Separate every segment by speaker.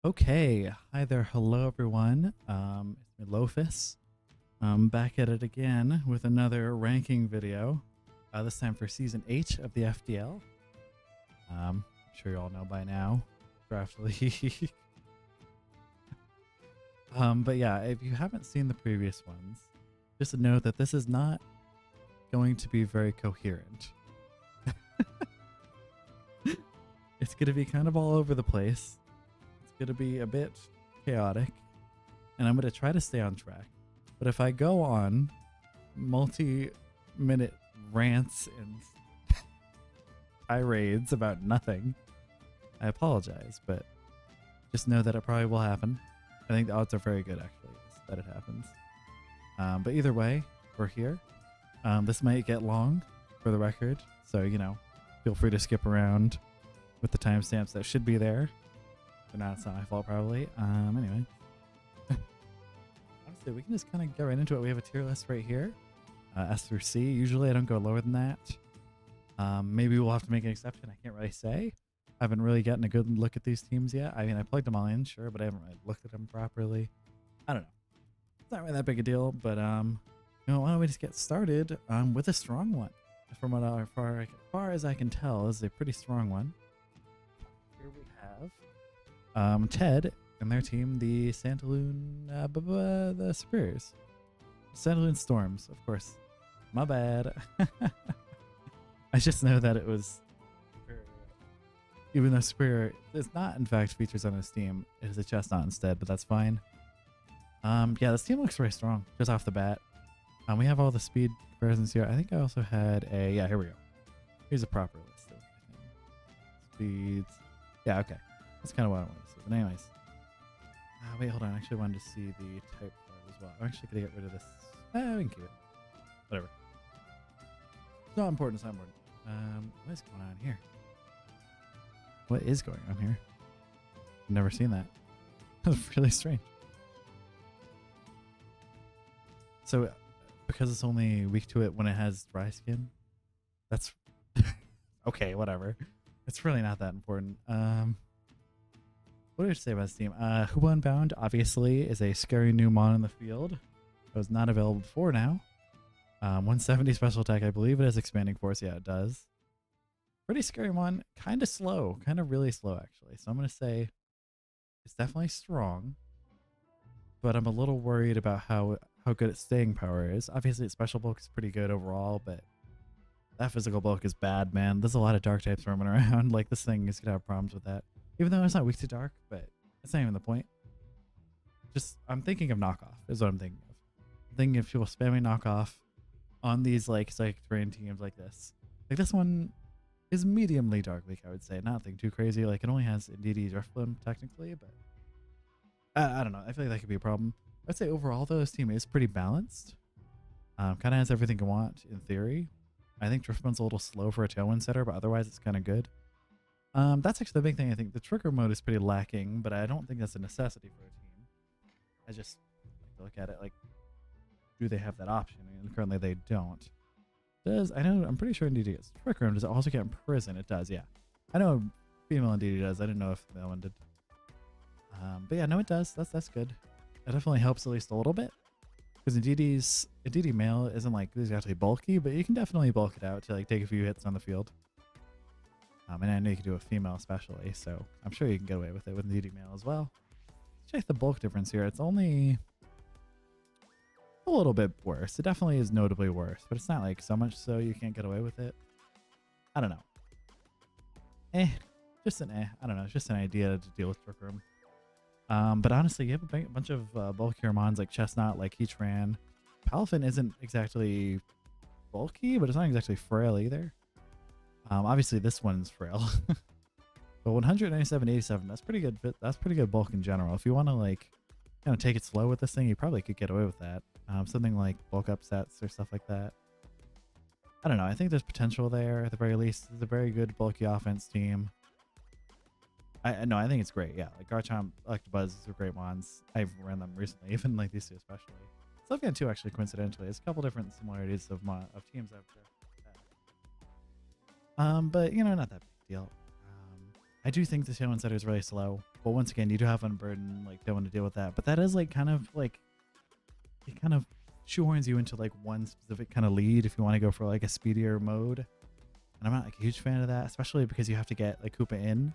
Speaker 1: Okay, hi there, hello everyone. It's me, Loafus. I'm back at it again with another ranking video. This time for season 8 of the FDL. I'm sure you all know by now, Draft League. But yeah, if you haven't seen the previous ones, just note that this is not going to be very coherent. It's going to be kind of all over the place. Going to be a bit chaotic, and I'm going to try to stay on track. But if I go on multi-minute rants and tirades about nothing, I apologize, but just know that it probably will happen. I think the odds are very good, actually, that it happens. But either way, we're here. This might get long, for the record, so, you know, feel free to skip around with the timestamps that should be there. But no, it's not my fault, probably. Anyway. Honestly, we can just kind of get right into it. We have a tier list right here. S through C. Usually I don't go lower than that. Maybe we'll have to make an exception. I can't really say. I haven't really gotten a good look at these teams yet. I mean, I plugged them all in, sure, but I haven't really looked at them properly. I don't know. It's not really that big a deal, but, you know, why don't we just get started with a strong one. From what far as I can tell, this is a pretty strong one. Here we have Ted and their team, the Santaloon, the Superiors. Santaloon Storms, of course. My bad. I just know that it was Superior. Even though Superior is not, in fact, features on his team, it is a chestnut instead, but that's fine. Yeah, this team looks very strong, just off the bat. We have all the speed comparisons here. I think I also had a, yeah, here we go. Here's a proper list of speeds. Yeah, okay. That's kind of what I wanted to see. But anyways. Wait, hold on. I actually wanted to see the type card as well. I'm actually going to get rid of this. We can keep it. Whatever. It's not important. It's not important. What is going on here? What is going on here? I've never seen that. That's really strange. So, because it's only weak to it when it has dry skin? That's... okay, whatever. It's really not that important. What did I say about this team? Huba Unbound, obviously, is a scary new mon in the field. It was not available before now. 170 special attack, I believe it has expanding force. Yeah, it does. Pretty scary one. Kind of slow. Kind of really slow, actually. So I'm going to say it's definitely strong. But I'm a little worried about how good its staying power is. Obviously, its special bulk is pretty good overall, but that physical bulk is bad, man. There's a lot of dark types roaming around. Like, this thing is going to have problems with that. Even though it's not weak to dark, but that's not even the point. Just, I'm thinking of knockoff, is what I'm thinking of. I'm thinking of people spamming knockoff on these, like, psychic terrain teams like this. Like, this one is mediumly dark leak, I would say. Nothing too crazy. Like, it only has Indeedee Driftbloom, technically, but I don't know. I feel like that could be a problem. I'd say overall, though, this team is pretty balanced. Kind of has everything you want, in theory. I think Driftbloom's a little slow for a Tailwind setter, but otherwise it's kind of good. That's actually the big thing. I think the trigger mode is pretty lacking, but I don't think that's a necessity for a team. I just like to look at it like, do they have that option? And currently they don't. I'm pretty sure Indeedee gets trigger. Does it also get Imprison? It does, yeah. I know female Indeedee does. I didn't know if the male one did. But yeah, no, it does. That's good. It definitely helps at least a little bit. Because Indeedee male isn't like exactly bulky, but you can definitely bulk it out to like take a few hits on the field. And I know you can do a female especially, so I'm sure you can get away with it with Indeedee male as well. Check the bulk difference here. It's only a little bit worse. It definitely is notably worse, but it's not like so much so you can't get away with it. I don't know. Just an I don't know. It's just an idea to deal with Trick Room. But honestly, you have a bunch of bulkier mons like Chestnut, like Heatran. Palafin isn't exactly bulky, but it's not exactly frail either. Obviously this one's frail. But 197.87, that's pretty good. That's pretty good bulk in general. If you want to like, you know, take it slow with this thing, you probably could get away with that. Something like bulk up sets or stuff like that. I don't know. I think there's potential there at the very least. It's a very good bulky offense team. I think it's great. Yeah, like Garchomp, Electabuzz are great mons. I've ran them recently, even like these two especially. Sylveon too, actually, coincidentally. There's a couple different similarities of teams I've had. But you know, not that big deal. I do think the Tailwind setter is really slow. But once again, you do have Unburden, like don't want to deal with that. But that is like kind of like, it kind of shoehorns you into like one specific kind of lead if you want to go for like a speedier mode. And I'm not like a huge fan of that, especially because you have to get like Koopa in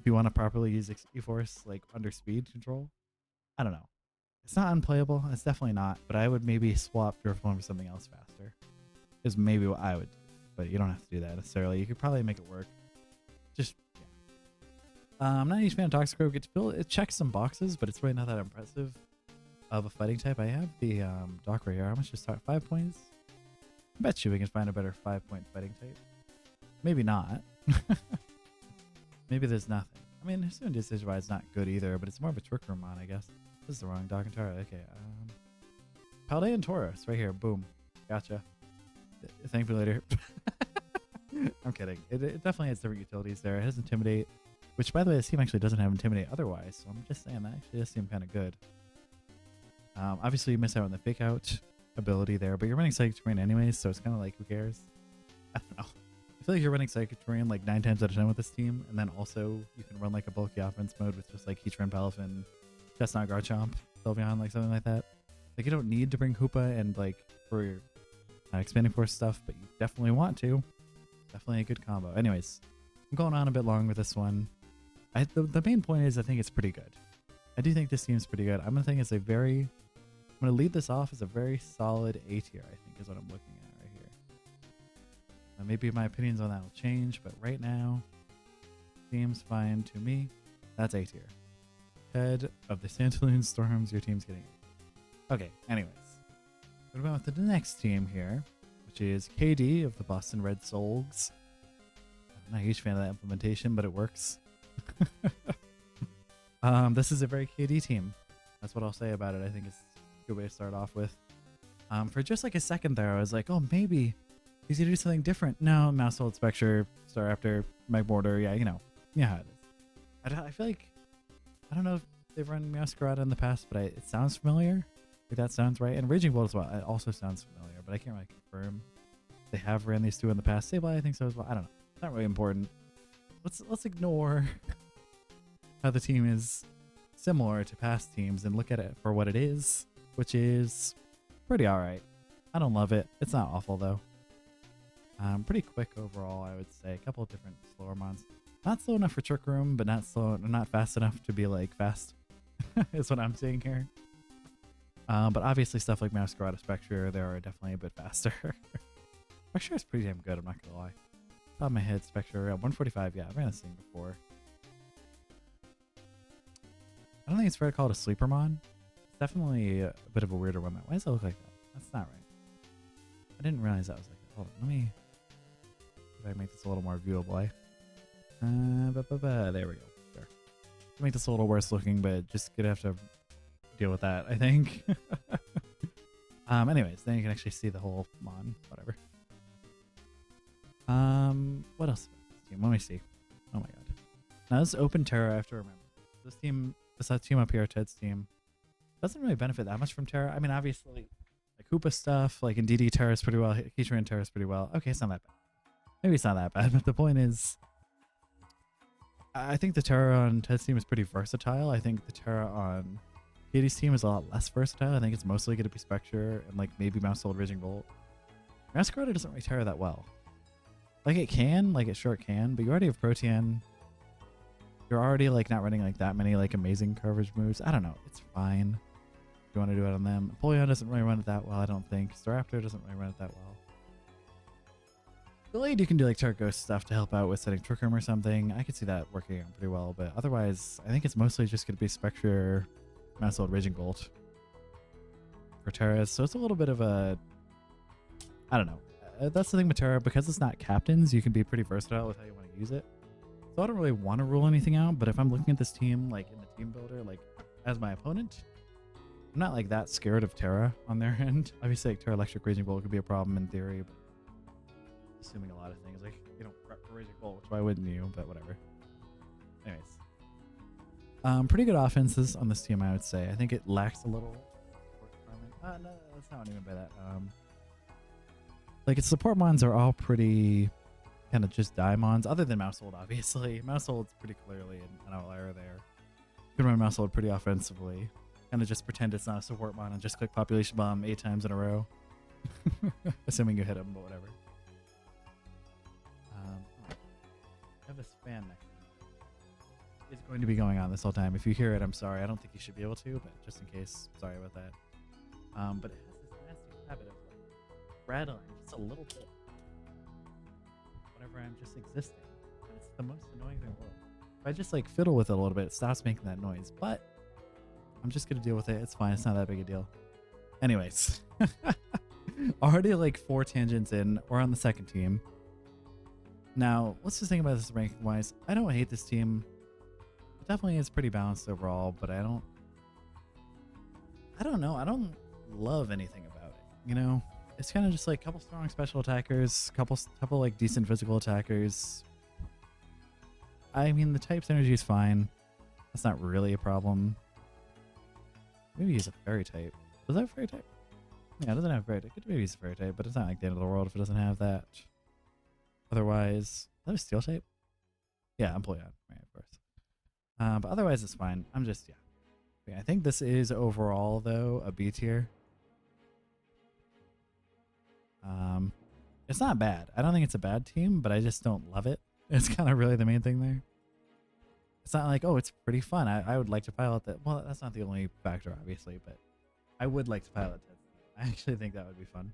Speaker 1: if you want to properly use E-Force like under speed control. I don't know. It's not unplayable. It's definitely not. But I would maybe swap Driftbloom for something else faster. Is maybe what I would do. But you don't have to do that necessarily. You could probably make it work. Just, yeah. I'm not a huge fan of Toxic Rogue. It checks some boxes, but it's really not that impressive of a fighting type. I have the Doc right here. How much just talk? 5 points? I bet you we can find a better 5-point fighting type. Maybe not. Maybe there's nothing. I mean, Hisuian Decidueye is not good either, but it's more of a Trick Room on, I guess. This is the wrong Doc and Tara. Okay. Paldean Tauros right here. Boom. Gotcha. Thank you later. I'm kidding. It definitely has different utilities there. It has Intimidate, which, by the way, this team actually doesn't have Intimidate otherwise. So I'm just saying that actually does seem kind of good. Obviously, you miss out on the Fake Out ability there, but you're running Psychic Terrain anyways, so it's kind of like, who cares? I don't know. I feel like you're running Psychic Terrain like 9 times out of 10 with this team, and then also you can run like a bulky offense mode with just like Heatran, Palafin, Chestnut, Garchomp, Sylveon, like something like that. Like, you don't need to bring Hoopa and like for your Expanding Force stuff, but you definitely want to. Definitely a good combo. Anyways, I'm going on a bit long with this one. The main point is I think it's pretty good. I do think this team's pretty good. I'm gonna lead this off as a very solid A tier, I think is what I'm looking at right here. Maybe my opinions on that will change, but right now, seems fine to me. That's A tier. Head of the Santaloon Storms, your team's getting it. Okay, anyways. What about the next team here, which is KD of the Boston Red Sox. I'm not a huge fan of that implementation, but it works. This is a very KD team. That's what I'll say about it. I think it's a good way to start off with. For just like a second there, I was like, oh, maybe he's going to do something different. No, Mousehold, Spectre, Staraptor, Magmortar. Yeah, you know. Yeah, how it is. I feel like, I don't know if they've run Meowscarada in the past, but it sounds familiar. If that sounds right. And Raging Bolt as well. It also sounds familiar, but I can't really confirm. They have ran these two in the past. Sableye, I think so as well. I don't know. It's not really important. Let's ignore how the team is similar to past teams and look at it for what it is, which is pretty alright. I don't love it. It's not awful though. Pretty quick overall, I would say. A couple of different slower mons. Not slow enough for Trick Room, but not fast enough to be like fast. Is what I'm seeing here. But obviously stuff like Meowscarada, Spectre, they are definitely a bit faster. Spectre is pretty damn good, I'm not gonna lie. Top of my head, Spectre, 145, yeah, I've ran this thing before. I don't think it's fair to call it a sleeper mon. It's definitely a bit of a weirder one. Why does it look like that? That's not right. I didn't realize that was like that. Hold on, let me see if I make this a little more viewable. There we go. There. Make this a little worse looking, but just gonna have to deal with that, I think. Anyways, then you can actually see the whole mon, whatever. What else about this team? Let me see. Oh my god. Now this is Open Terra, I have to remember. This team up here, Ted's team, doesn't really benefit that much from Terra. I mean, obviously, like Hoopa stuff, like Indeedee Terra's pretty well, Heatran Terra's pretty well. Okay, it's not that bad. Maybe it's not that bad, but the point is, I think the Terra on Ted's team is pretty versatile. I think the Terra on Katie's team is a lot less versatile. I think it's mostly going to be Spectre and like maybe Mousehold, Raging Bolt. Meowscarada doesn't really Terra that well. Like it can, like it sure can, but you already have Protean. You're already like not running like that many like amazing coverage moves. I don't know. It's fine if you want to do it on them. Empoleon doesn't really run it that well, I don't think. Staraptor doesn't really run it that well. Delayed, you can do like Turret Ghost stuff to help out with setting Trick Room or something. I could see that working out pretty well, but otherwise, I think it's mostly just going to be Spectre, Mousehold, Raging Bolt for Terra. So it's a little bit of a, I don't know. That's the thing with Terra, because it's not captains, you can be pretty versatile with how you want to use it. So I don't really want to rule anything out, but if I'm looking at this team, like in the team builder, like as my opponent, I'm not like that scared of Terra on their end. Obviously, like Terra Electric Raging Bolt could be a problem in theory, but assuming a lot of things, like, you know, prep for Raging Bolt, which why wouldn't you, but whatever. Anyways. Pretty good offenses on this team, I would say. I think it lacks a little support department. No, that's not what I mean by that. Like its support mons are all pretty kind of just die mons, other than Mousehold, obviously. Mousehold's pretty clearly an outlier there. Can run mouse hold pretty offensively. Kind of just pretend it's not a support mon and just click population bomb 8 times in a row. Assuming you hit him, but whatever. I have this fan next to me. It's going to be going on this whole time. If you hear it, I'm sorry. I don't think you should be able to, but just in case, sorry about that. But it has this nasty habit of like rattling just a little bit whenever I'm just existing. And it's the most annoying thing in the world. If I just like fiddle with it a little bit, it stops making that noise. But I'm just gonna deal with it. It's fine. It's not that big a deal. Anyways, already like 4 tangents in. We're on the second team. Now, let's just think about this ranking wise. I don't hate this team. It definitely is pretty balanced overall, but I don't know. I don't love anything about it. You know, it's kind of just like a couple strong special attackers, couple like decent physical attackers. I mean, the type synergy is fine. That's not really a problem. Maybe use a fairy type. Does that have fairy type? Yeah, it doesn't have fairy type. Could maybe use a fairy type, but it's not like the end of the world if it doesn't have that. Otherwise, is that a steel type? Yeah, Employeon. Right, of course. But otherwise, it's fine. I'm just, yeah. I think this is overall, though, a B tier. It's not bad. I don't think it's a bad team, but I just don't love it. It's kind of really the main thing there. It's not like, oh, it's pretty fun. I would like to pilot that. Well, that's not the only factor, obviously, but I would like to pilot that. I actually think that would be fun.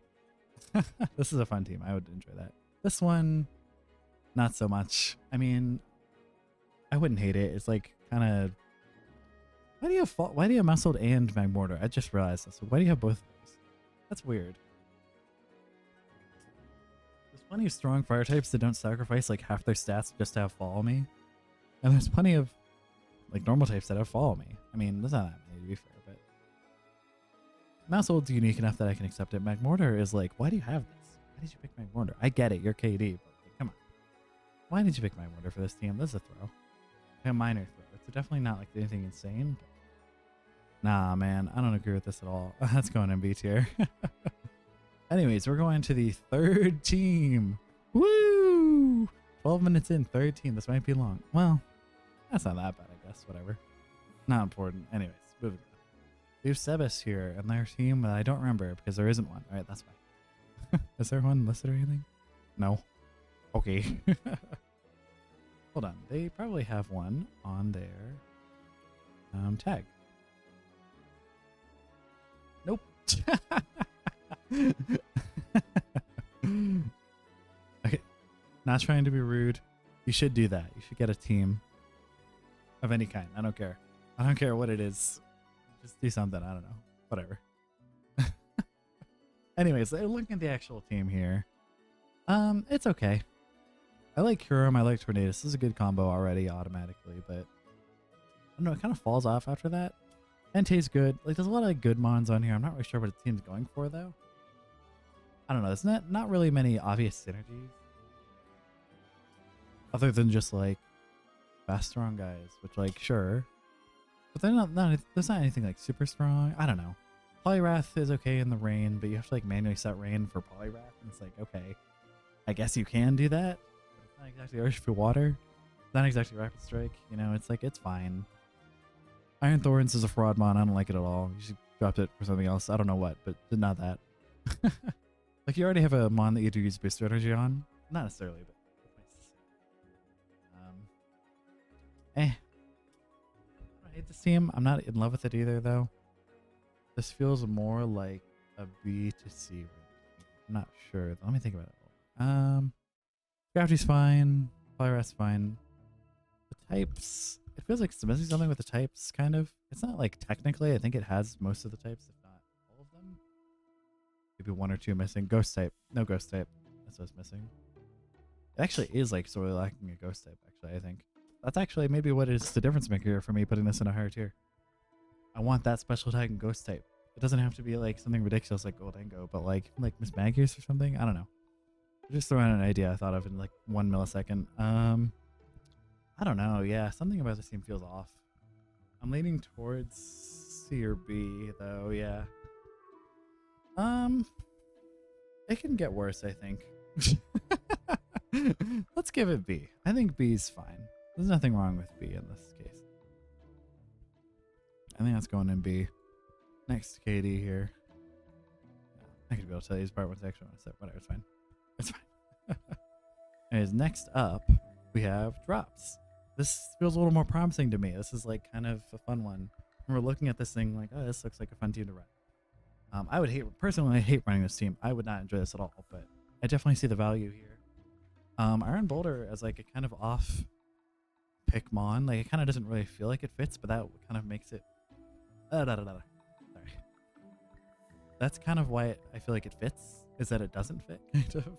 Speaker 1: This is a fun team. I would enjoy that. This one, not so much. I mean, I wouldn't hate it. It's like kind of... Why do you have Muscled and Magmortar? I just realized this. Why do you have both of those? That's weird. There's plenty of strong fire types that don't sacrifice like half their stats just to have Follow Me. And there's plenty of like normal types that have Follow Me. I mean, there's not that many to be fair, but Mousehold's unique enough that I can accept it. Magmortar is like, why do you have this? Why did you pick Magmortar? I get it, you're KD, but like, come on. Why did you pick Magmortar for this team? This is a throw. A minor throw. It's definitely not like anything insane. But nah, man, I don't agree with this at all. That's going in B tier. Anyways, we're going to the third team. Woo! 12 minutes in, third team. This might be long. Well, that's not that bad, I guess. Whatever. Not important. Anyways, moving on. We have Sebas here and their team that I don't remember because there isn't one. All right, that's fine. Is there one listed or anything? No. Okay. Hold on. They probably have one on their tag. Nope. Okay. Not trying to be rude. You should do that. You should get a team of any kind. I don't care. I don't care what it is. Just do something. I don't know. Whatever. Anyways, looking at the actual team here. It's okay. I like Kurum. I like Tornadus. This is a good combo already automatically, but I don't know. It kind of falls off after that. Entei's good. Like, there's a lot of good mons on here. I'm not really sure what the team's going for, though. I don't know. There's not really many obvious synergies. Other than just, like, fast, strong guys, which, like, sure. But they're not there's not anything, like, super strong. I don't know. Poliwrath is okay in the rain, but you have to, like, manually set rain for Poliwrath. And it's like, okay, I guess you can do that. But it's not exactly Urge for water. It's not exactly Rapid Strike. You know, it's like, it's fine. Iron Thorns is a fraud mon. I don't like it at all. You should drop it for something else. I don't know what, but not that. Like, you already have a mon that you do use booster energy on. Not necessarily, but I don't hate this team. I'm not in love with it either, though. This feels more like a B to C. I'm not sure. Let me think about it. Scrafty's fine. Poliwrath's fine. The types... It feels like it's missing something with the types, kind of. It's not like technically. I think it has most of the types, if not all of them. Maybe one or two missing. Ghost type. No ghost type. That's what's missing. It actually is like sorely lacking a ghost type, actually, I think. That's actually maybe what is the difference maker for me putting this in a higher tier. I want that special tag and ghost type. It doesn't have to be like something ridiculous like Goldango, but like Miss Magius or something. I don't know. I'm just throwing out an idea I thought of in like 1 millisecond. I don't know. Yeah, something about this team feels off. I'm leaning towards C or B, though. Yeah. It can get worse, I think. Let's give it B. I think B is fine. There's nothing wrong with B in this case. I think that's going in B. Next to KD here. I could be able to tell you his part once I actually want to say whatever, it's fine. It's fine. Anyways, next up we have drops. This feels a little more promising to me. This is like kind of a fun one. And we're looking at this thing like, oh, this looks like a fun team to run. I would personally hate running this team. I would not enjoy this at all, but I definitely see the value here. Iron Boulder as like a kind of off pick mon. Like it kind of doesn't really feel like it fits, but that kind of makes it. Sorry. That's kind of why I feel like it fits, is that it doesn't fit, kind of.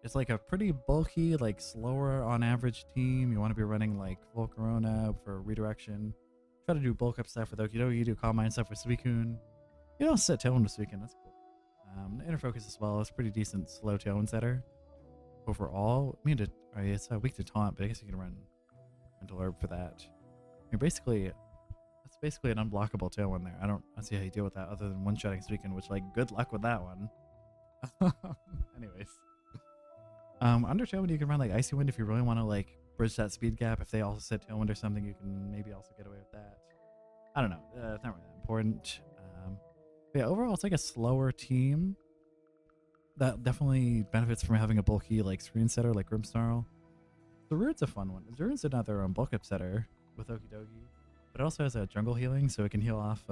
Speaker 1: It's like a pretty bulky, like slower on average team. You want to be running like Volcarona for redirection. Try to do bulk up stuff with Okidogi, you do Calm Mind stuff with Suicune. You don't set Tailwind with Suicune, that's cool. Inner Focus as well, it's pretty decent slow Tailwind setter. Overall, I mean, it's weak to Taunt, but I guess you can run Mental Orb for that. You're basically, that's basically an unblockable Tailwind there. I don't see how you deal with that other than one-shotting Suicune, which, like, good luck with that one. Anyways. Under Tailwind, you can run, like, Icy Wind if you really want to, like, bridge that speed gap. If they also set Tailwind or something, you can maybe also get away with that. I don't know. It's not really that important. But yeah, overall, it's like a slower team that definitely benefits from having a bulky, like, screen setter, like Grimmsnarl. Zarude's a fun one. Zarude's not their own bulk up setter with Okidogi, but it also has a jungle healing, so it can heal off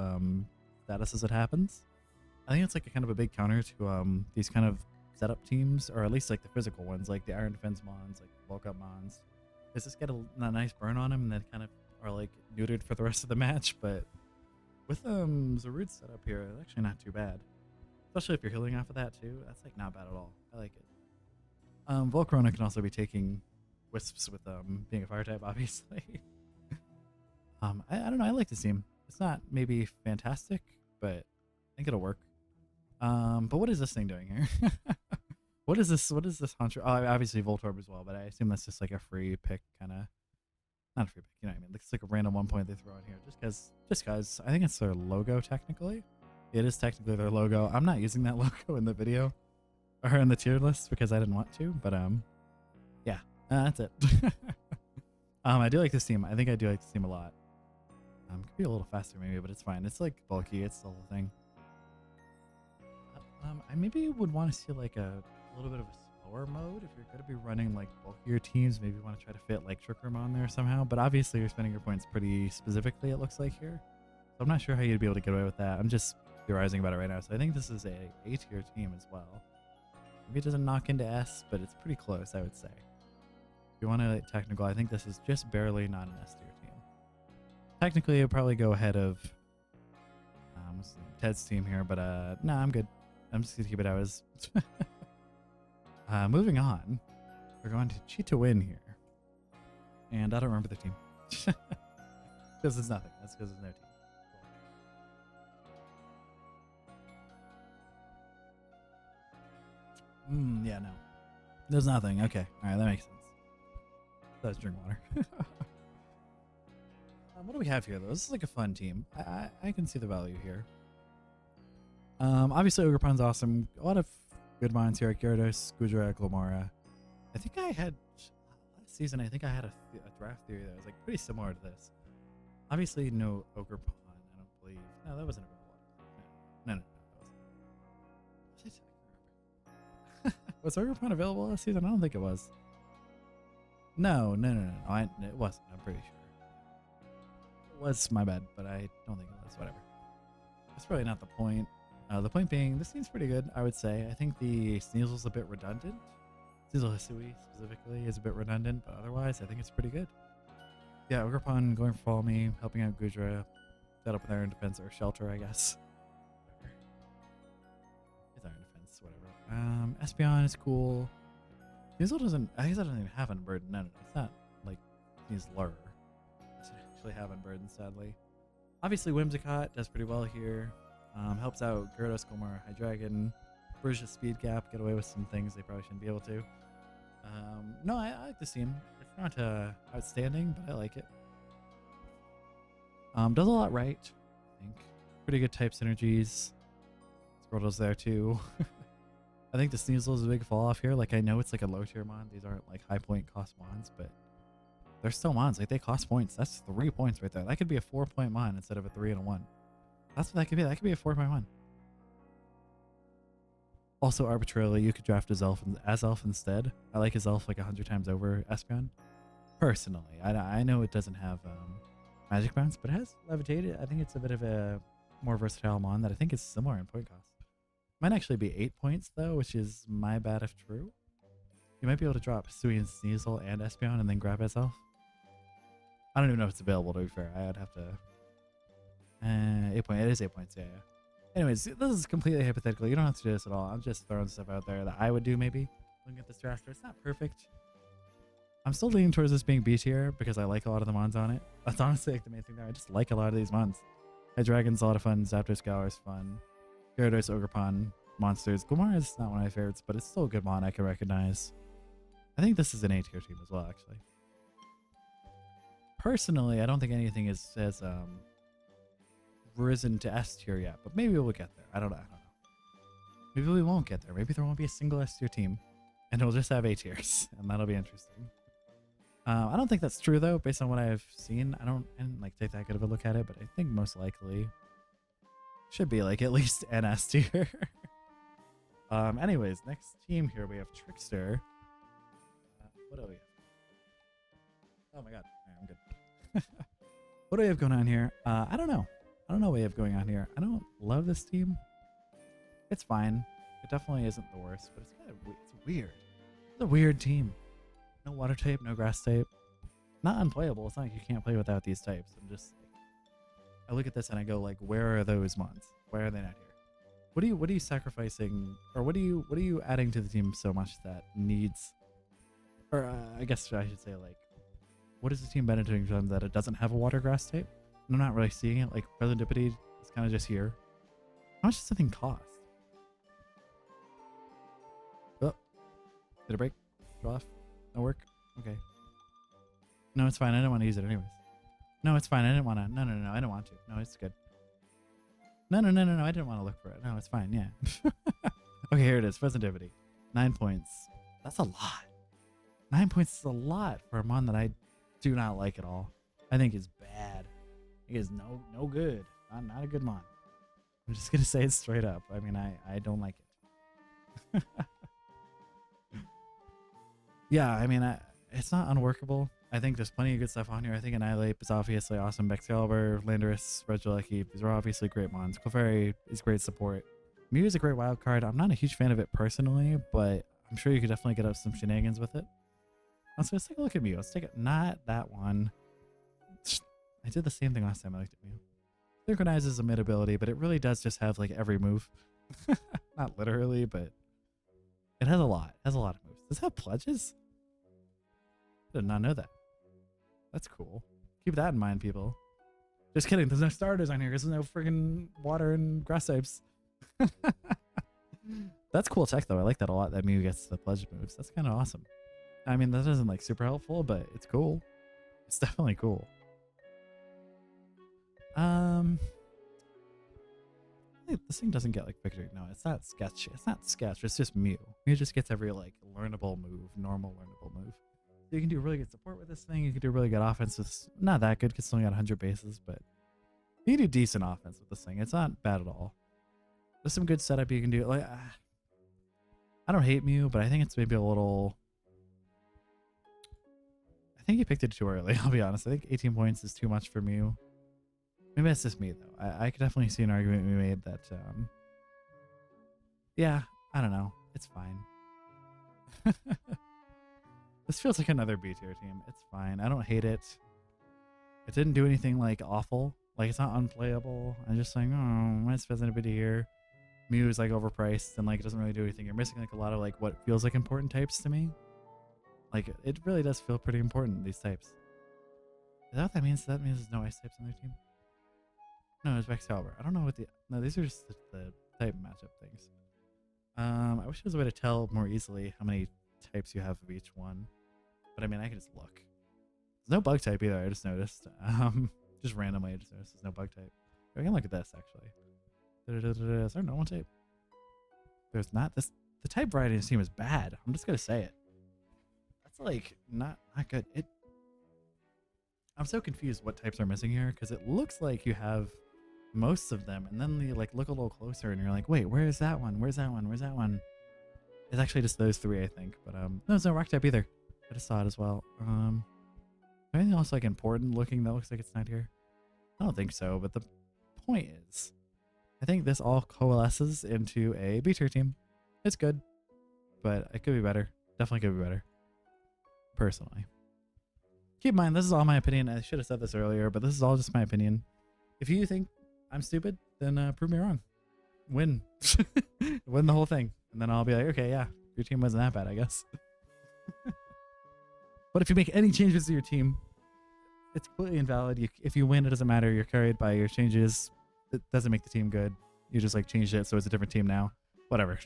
Speaker 1: status as it happens. I think it's like a kind of a big counter to these kind of setup teams, or at least like the physical ones, like the Iron Defense Mons, like bulk up Mons. Does this get a nice burn on them and then kind of are like neutered for the rest of the match? But with Zarude's setup here, it's actually not too bad. Especially if you're healing off of that too. That's like not bad at all. I like it. Volcarona can also be taking Wisps with being a fire type, obviously. I don't know, I like this team. It's not maybe fantastic, but I think it'll work. But what is this thing doing here? What is this Hunter? Oh, obviously Voltorb as well, but I assume that's just like a free pick kind of. Not a free pick, you know what I mean? It's like a random 1 point they throw in here just cause I think it's their logo technically. It is technically their logo. I'm not using that logo in the video or in the tier list because I didn't want to, but yeah, that's it. I do like this team. I think I do like this team a lot. Could be a little faster maybe, but it's fine. It's like bulky. It's the whole thing. I maybe would want to see like a little bit of a slower mode if you're going to be running like bulkier teams. Maybe you want to try to fit like Trick Room on there somehow. But obviously you're spending your points pretty specifically, it looks like here. So I'm not sure how you'd be able to get away with that. I'm just theorizing about it right now. So I think this is a A-tier team as well. Maybe it doesn't knock into S, but it's pretty close, I would say. If you want to technical, I think this is just barely not an S-tier team. Technically, it would probably go ahead of Ted's team here, but no, I'm good. I'm just going to keep it out as... moving on, we're going to CheatTwoWin here. And I don't remember the team. Because it's nothing. That's because there's no team. Yeah, no. There's nothing. Okay. Alright, that makes sense. Let's drink water. What do we have here, though? This is like a fun team. I can see the value here. Obviously, Ogerpon's awesome. A lot of good minds here at Gyarados, Gudra, Glomora. I think I had, last season, I think I had a draft theory that was like pretty similar to this. Obviously, no Ogerpon, I don't believe. No, that wasn't available. No, that wasn't. Was Ogerpon available last season? I don't think it was. No. It wasn't. I'm pretty sure. It was my bad, but I don't think it was. Whatever. That's probably not the point. The point being, this seems pretty good, I would say. I think the Sneasel's a bit redundant. Sneasel Hisui specifically is a bit redundant, but otherwise, I think it's pretty good. Yeah, Ogerpon going for Follow Me, helping out Gudra, set up with Iron Defense or Shelter, I guess. It's Iron Defense, whatever. Espeon is cool. Sneasel doesn't, I guess I don't even have Unburden. No, it's not like Sneasler. It doesn't actually have Unburden, sadly. Obviously, Whimsicott does pretty well here. Helps out Gyarados, Glomora, Hydreigon, bridge the speed gap, get away with some things they probably shouldn't be able to. No, I like this team. It's not outstanding, but I like it. Does a lot right, I think. Pretty good type synergies. Squirtle's there too. I think the Sneasel is a big fall off here. Like, I know it's like a low tier mon. These aren't like high point cost mons, but They're still mons. Like, they cost points. That's 3 points right there. That could be a 4-point mon instead of a 3 and a 1. That's what that could be. That could be a 4-point mon. Also, arbitrarily, you could draft as elf instead. I like his elf like 100 times over Espeon. Personally, I know it doesn't have magic bounce, but it has levitated. I think it's a bit of a more versatile mon that I think is similar in point cost. Might actually be 8 points though, which is my bad if true. You might be able to drop Sui and Sneasel and Espeon and then grab his elf. I don't even know if it's available, to be fair. I'd have to... 8 points. It is 8 points, yeah. Anyways, this is completely hypothetical. You don't have to do this at all. I'm just throwing stuff out there that I would do maybe. Looking at this draft, it's not perfect. I'm still leaning towards this being B tier because I like a lot of the mons on it. That's honestly like the main thing there. I just like a lot of these mons. Hydreigon's a lot of fun. Zapdos Galar's fun. Gyarados, Ogerpon, monsters. Glimar is not one of my favorites, but it's still a good mon I can recognize. I think this is an A tier team as well, actually. Personally, I don't think anything has risen to S tier yet, but maybe we'll get there. I don't know. Maybe we won't get there. Maybe there won't be a single S tier team, and we'll just have A tiers, and that'll be interesting. I don't think that's true though, based on what I've seen. I don't like take that good of a look at it, but I think most likely should be like at least an S tier. Anyways, next team here we have Trikster. What do we have? Oh my god, I'm good. What do we have going on here? I don't know. I don't know what we have going on here. I don't love this team. It's fine. It definitely isn't the worst, but it's kind of it's weird. It's a weird team. No water type, no grass type. Not unplayable. It's not like you can't play without these types. I'm just like, I look at this and I go like, where are those mons? Why are they not here? What are you sacrificing, or what are you adding to the team so much that needs, or I guess I should say like, what is the team benefiting from that it doesn't have a water grass type? I'm not really seeing it. Like Presentipity is kind of just here. How much does something cost? Oh, did it break? Go off? No work? Okay. No, it's fine. I didn't want to use it anyways. No, it's fine. I didn't want to. No, I didn't want to. No, it's good. No. I didn't want to look for it. No, it's fine. Yeah. Okay, here it is. Presentipity. 9 points. That's a lot. 9 points is a lot for a mon that I do not like at all. I think is bad. It is no good. Not a good mon. I'm just gonna say it straight up. I mean, I don't like it. Yeah, I mean, it's not unworkable. I think there's plenty of good stuff on here. I think Annihilate is obviously awesome. Excalibur, Landorus, Regieleki, these are obviously great mons. Clefairy is great support. Mew is a great wild card. I'm not a huge fan of it personally, but I'm sure you could definitely get up some shenanigans with it. Let's take a look at Mew. Let's take it. Not that one. I did the same thing last time I looked at Mew. Synchronize is a mid ability, but it really does just have like every move. Not literally, but it has a lot. It has a lot of moves. Does it have pledges? I did not know that. That's cool. Keep that in mind, people. Just kidding. There's no starters on here because there's no freaking water and grass types. That's cool tech though. I like that a lot. That Mew gets the pledge moves. That's kind of awesome. I mean, that isn't like super helpful, but it's cool. It's definitely cool. This thing doesn't get like victory. No, it's not sketch. It's not sketch. It's just Mew. Mew just gets every like learnable move, normal learnable move. So you can do really good support with this thing. You can do really good offense with, not that good because it's only got 100 bases, but you can do decent offense with this thing. It's not bad at all. There's some good setup you can do. Like, I don't hate Mew, but I think it's maybe a little. I think you picked it too early. I'll be honest. I think 18 points is too much for Mew. Maybe that's just me though. I could definitely see an argument we made that. Yeah, I don't know. It's fine. This feels like another B tier team. It's fine. I don't hate it. It didn't do anything like awful. Like it's not unplayable. I'm just saying, oh, why is Presentipity here? Mew is like overpriced and like it doesn't really do anything. You're missing like a lot of like what feels like important types to me. Like it really does feel pretty important, these types. Is that what that means? That means there's no ice types on their team? No, it's Excalibur. I don't know what the... No, these are just the type matchup things. I wish there was a way to tell more easily how many types you have of each one. But I mean, I can just look. There's no bug type either, I just noticed. Just randomly, I just noticed there's no bug type. I can look at this, actually. Is there no one type? There's not. This. The type variety in this team is bad. I'm just going to say it. That's like, not good. I'm so confused what types are missing here because it looks like you have most of them, and then you like look a little closer and you're like, wait, where is that one? Where's that one? Where's that one? It's actually just those three, I think. But no, there's no rock type either. I just saw it as well. Anything else like important looking that looks like it's not here? I don't think so. But the point is, I think this all coalesces into a B tier team. It's good, but it could be better. Definitely could be better. Personally. Keep in mind, this is all my opinion. I should have said this earlier, but this is all just my opinion. If you think I'm stupid, then prove me wrong. Win. Win the whole thing. And then I'll be like, okay, yeah, your team wasn't that bad, I guess. But if you make any changes to your team, it's completely invalid. If you win, it doesn't matter. You're carried by your changes. It doesn't make the team good. You just like changed it so it's a different team now. Whatever.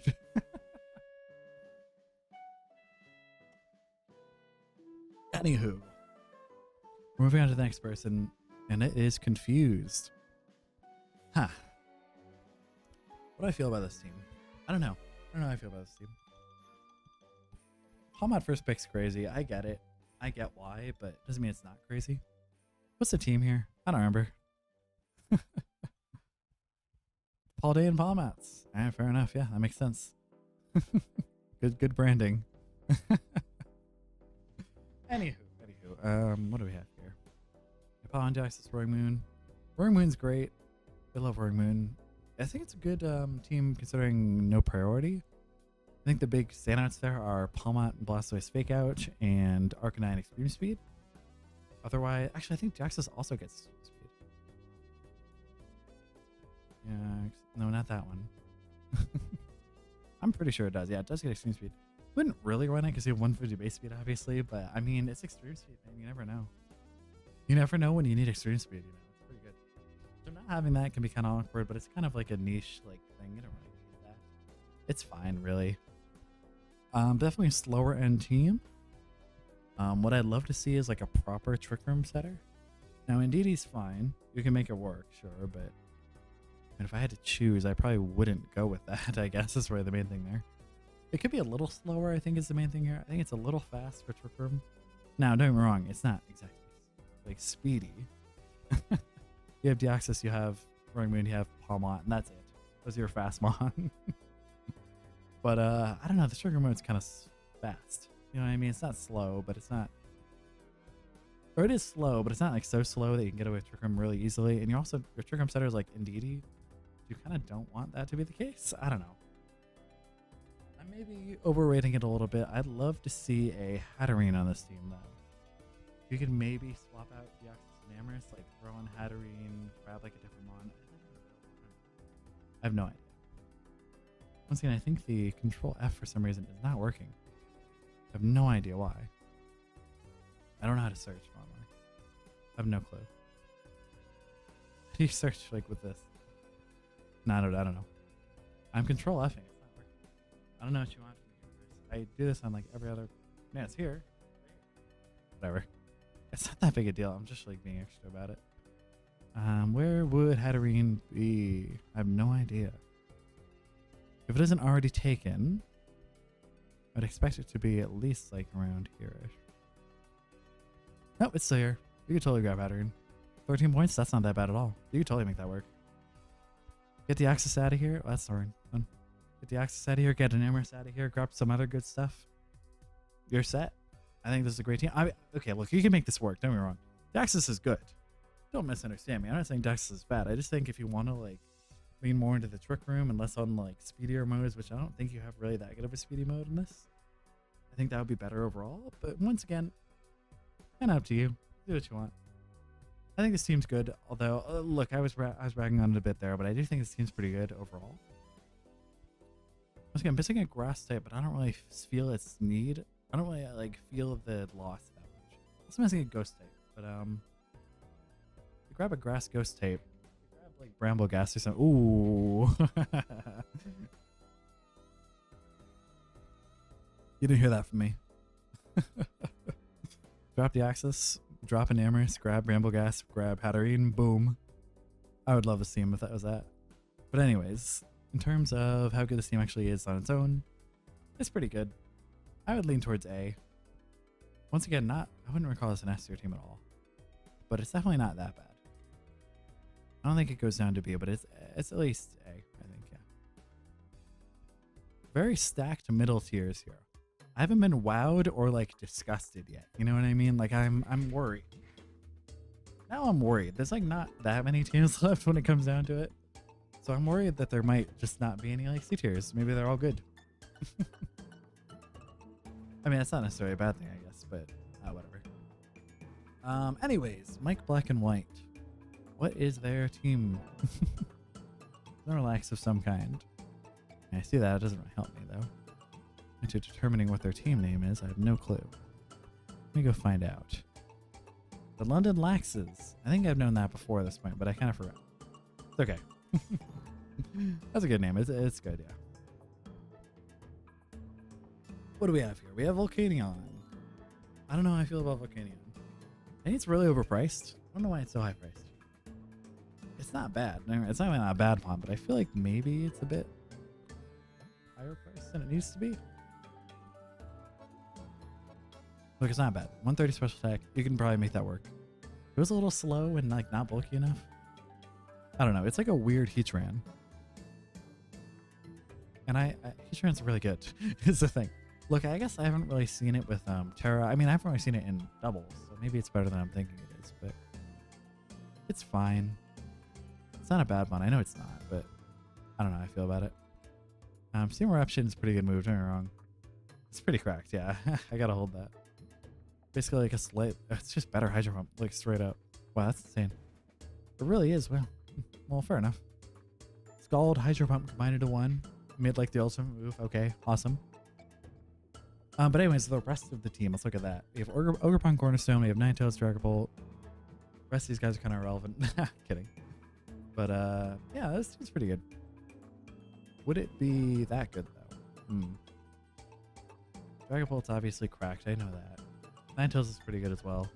Speaker 1: Anywho. We're moving on to the next person, and it is Confused. Huh. What do I feel about this team? I don't know. I don't know how I feel about this team. Palmot first pick's crazy. I get it. I get why, but it doesn't mean it's not crazy. What's the team here? I don't remember. Paul Day and Palmots. Alright, fair enough. Yeah, that makes sense. Good branding. Anywho, what do we have here? Apollon-Deoxys, Roaring Moon. Roaring Moon's great. I love Roaring Moon. I think it's a good team considering no priority. I think the big standouts there are Palmot and Blastoise Fake Out and Arcanine Extreme Speed. Otherwise, actually, I think Deoxys also gets Extreme Speed. Yeah, no, not that one. I'm pretty sure it does. Yeah, it does get Extreme Speed. Wouldn't really run it because you have 150 base speed, obviously, but I mean, it's Extreme Speed, man. You never know. You never know when you need Extreme Speed, you know. It's pretty good. So not having that can be kind of awkward, but it's kind of like a niche like thing. You don't really need that. It's fine, really. Definitely a slower end team. What I'd love to see is like a proper Trick Room setter. Now, Indeedee fine. You can make it work, sure, but if I had to choose, I probably wouldn't go with that, I guess is really the main thing there. It could be a little slower, I think is the main thing here. I think it's a little fast for Trick Room. Now, don't get me wrong, it's not exactly like speedy. You have Deoxys, you have Roaring Moon, you have Palmot, and that's it. Those are your fast mon. But I don't know, the Trick Room mode's kind of fast. You know what I mean? It's not slow, but it's not... Or it is slow, but it's not like so slow that you can get away with Trick Room really easily. And you're also... Your Trick Room setter is like Indeedee. You kind of don't want that to be the case. I don't know. I may be overrating it a little bit. I'd love to see a Hatterene on this team, though. You could maybe swap out Deoxys and Amorous, like throw in Hatterene, grab like a different mon. I have no idea. Once again, I think the Control F for some reason is not working. I have no idea why. I don't know how to search normally. I have no clue. How do you search like with this? No, I don't know. I'm Control Fing. It's not working. I don't know what you want from me. I do this on like every other... Yeah, it's here. Whatever. It's not that big a deal. I'm just like being extra about it. Where would Hatterene be? I have no idea. If it isn't already taken, I'd expect it to be at least like around here-ish. Nope, it's still here. You could totally grab Hatterene. 13 points? That's not that bad at all. You could totally make that work. Get the Axis out of here. Oh, that's sorry. Get the Axis out of here. Get an Amorous out of here. Grab some other good stuff. You're set. I think this is a great team. Okay, look, you can make this work. Don't get me wrong. Deoxys is good. Don't misunderstand me. I'm not saying Deoxys is bad. I just think if you want to like lean more into the Trick Room and less on like speedier modes, which I don't think you have really that good of a speedy mode in this, I think that would be better overall. But once again, kind of up to you. Do what you want. I think this team's good. Although, look, I was bragging on it a bit there, but I do think this team's pretty good overall. Once again, I'm missing a grass type, but I don't really feel its need. I don't really like feel the loss that much. Also missing a ghost type, but grab a grass ghost type. Grab like Bramble Gas or something. Ooh. You didn't hear that from me. Drop the Axis, drop an Amorous, grab Bramble Gas, grab Hatterene, boom. I would love to see him if that was that. But anyways, in terms of how good this team actually is on its own, it's pretty good. I would lean towards A. Once again, I wouldn't recall this an S tier team at all. but it's definitely not that bad. I don't think it goes down to B, but it's at least A, I think, yeah. Very stacked middle tiers here. I haven't been wowed or like disgusted yet. You know what I mean? Like I'm worried. Now I'm worried. There's like not that many tiers left when it comes down to it. So I'm worried that there might just not be any like C tiers. Maybe they're all good. I mean, that's not necessarily a bad thing, I guess, but whatever. Anyways, mikeblacknwhite. What is their team? Snorlax of some kind. I see that. It doesn't really help me, though. Into determining what their team name is, I have no clue. Let me go find out. The London Laxes. I think I've known that before at this point, but I kind of forgot. It's okay. That's a good name. It's good, yeah. What do we have here? We have Volcanion. I don't know how I feel about Volcanion. I think it's really overpriced. I don't know why it's so high priced. It's not bad. It's not even a bad one, but I feel like maybe it's a bit higher priced than it needs to be. Look, it's not bad. 130 special attack. You can probably make that work. It was a little slow and like not bulky enough. I don't know. It's like a weird Heatran. And Heatran's really good. Is the thing. Look, I guess I haven't really seen it with Terra. I mean, I haven't really seen it in doubles, so maybe it's better than I'm thinking it is, but it's fine. It's not a bad one. I know it's not, but I don't know how I feel about it. Steam Eruption is a pretty good move, don't get me wrong. It's pretty cracked, yeah. I gotta hold that. Basically like a slight, it's just better Hydro Pump, like straight up. Wow, that's insane. It really is, well, fair enough. Scald, Hydro Pump combined into one. Made like the ultimate move, okay, awesome. But anyways, the rest of the team, let's look at that. We have Ogerpon Cornerstone, we have Ninetales, Dragapult. The rest of these guys are kind of irrelevant. Kidding. But yeah, this team's pretty good. Would it be that good though? Dragapult's obviously cracked, I know that. Ninetales is pretty good as well.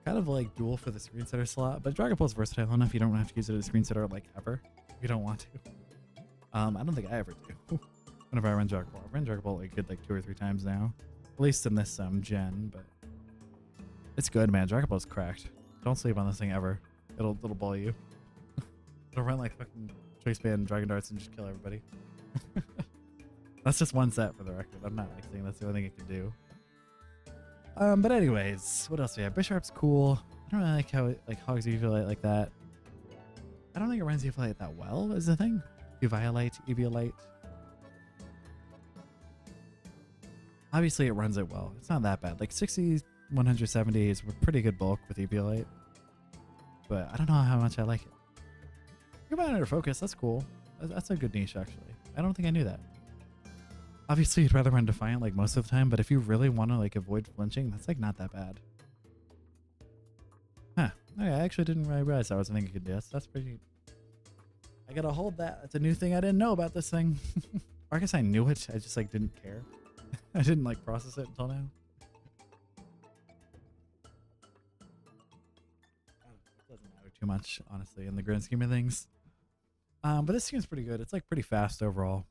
Speaker 1: Kind of like dual for the screen setter slot, but Dragapult's versatile enough you don't have to use it as a screen setter like ever. If you don't want to. I don't think I ever do. Whenever I run Dragapult. I've run Dragapult like good like 2 or 3 times now. At least in this gen, but it's good, man. Dragapult's cracked. Don't sleep on this thing ever. It'll bully you. It'll run like fucking Choice Band Dragon Darts and just kill everybody. That's just one set for the record. I'm not like saying that's the only thing it can do. But anyways, what else do we have? Bisharp's cool. I don't really like how it like hogs Eviolite like that. I don't think it runs Eviolite that well is the thing. Eviolite. Obviously it runs it well. It's not that bad. Like 60, 170 is a pretty good bulk with Eviolite. But I don't know how much I like it. Combine under focus, that's cool. That's a good niche actually. I don't think I knew that. Obviously you'd rather run Defiant like most of the time, but if you really want to like avoid flinching, that's like not that bad. Huh. Okay, I actually didn't really realize that was a thing you could do. That's pretty... I gotta hold that. That's a new thing I didn't know about this thing. Or I guess I knew it, I just like didn't care. I didn't like process it until now. It doesn't matter too much, honestly, in the grand scheme of things. But this seems pretty good. It's like pretty fast overall.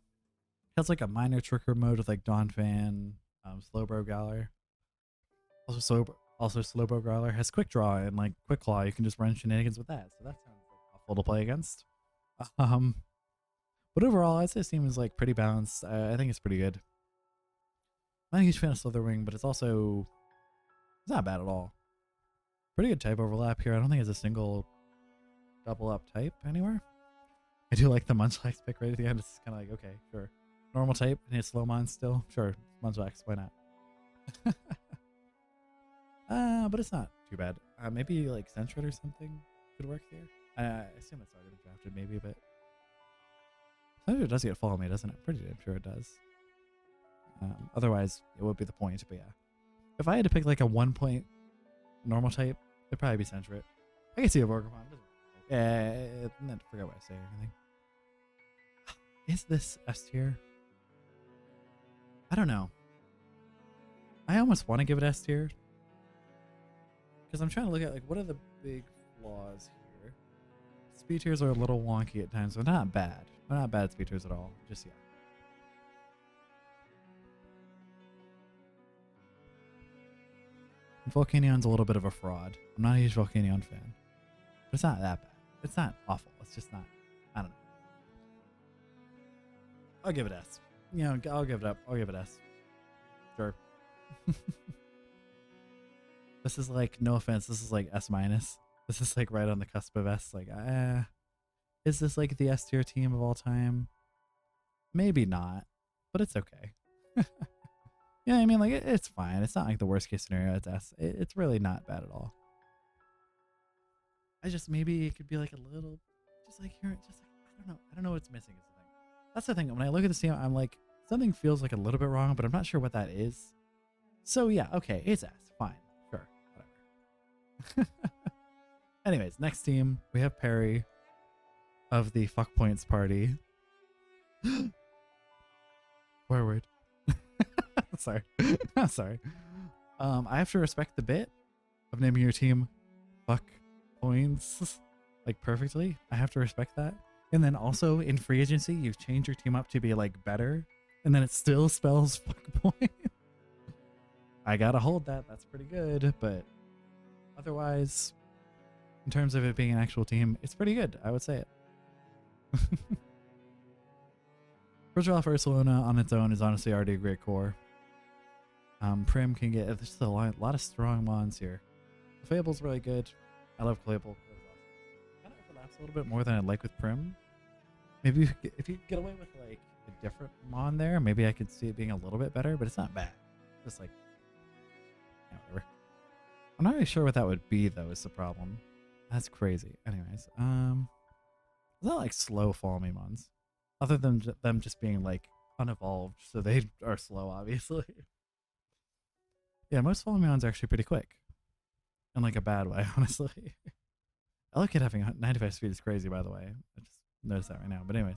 Speaker 1: It has like a minor trigger mode with like Donphan, Slowbro Growler. Also Slowbro Growler has Quick Draw and like Quick Claw. You can just run shenanigans with that. So that sounds like awful to play against. But overall, I'd say this team is like pretty balanced. I think it's pretty good. I'm not a huge fan of Slitherwing, but it's not bad at all. Pretty good type overlap here. I don't think it's a single double up type anywhere. I do like the Munchlax pick right at the end. It's kind of like, okay, sure. Normal type and it's Slowmon still. Sure, Munchlax, why not? But it's not too bad. Maybe like Sentret or something could work here. I assume it's already been drafted maybe, but Sentret does get Follow Me, doesn't it? Pretty damn sure it does. Otherwise, it would be the point, but yeah. If I had to pick like a 1-point normal type, it'd probably be Sentret. I can see a Borgapon. Yeah, I forgot what I say or anything. Is this S tier? I don't know. I almost want to give it S tier. Because I'm trying to look at like what are the big flaws here. Speed tiers are a little wonky at times, but not bad. They're not bad speed tiers at all. Just yeah. Volcanion's a little bit of a fraud. I'm not a huge Volcanion fan. But it's not that bad. It's not awful. It's just not, I don't know. I'll give it S. You know, I'll give it up. I'll give it S. Sure. This is like, no offense, this is like S minus. This is like right on the cusp of S. Like, is this like the S tier team of all time? Maybe not, but it's okay. Yeah, I mean, like, it's fine. It's not like the worst case scenario. It's S. It's really not bad at all. Maybe it could be like a little, just like here, just like, I don't know. I don't know what's missing is the thing. That's the thing. When I look at this team, I'm like, something feels like a little bit wrong, but I'm not sure what that is. So yeah, okay, it's S. Fine. Sure. Whatever. Anyways, next team, we have Parry of the Fuck Points party. Forward. Sorry. I'm sorry. I have to respect the bit of naming your team Fuck Points like perfectly. I have to respect that. And then also in free agency, you change your team up to be like better, and then it still spells Fuck Point. I gotta hold that. That's pretty good. But otherwise, in terms of it being an actual team, it's pretty good. I would say it. First off, Ursaluna on its own is honestly already a great core. Prim can get, there's just a lot of strong mons here. Fable's really good. I love Claypool. Kind of overlaps a little bit more than I'd like with Prim. Maybe if you get away with like a different mon there, maybe I could see it being a little bit better, but it's not bad. Just like, yeah, whatever. I'm not really sure what that would be though, is the problem. That's crazy. Anyways, it's not like slow Follow Me mons. Other than them just being like unevolved, so they are slow, obviously. Yeah, most Follow Me mons are actually pretty quick. In like a bad way, honestly. I look at having 95 speed is crazy, by the way. I just noticed that right now. But anyways.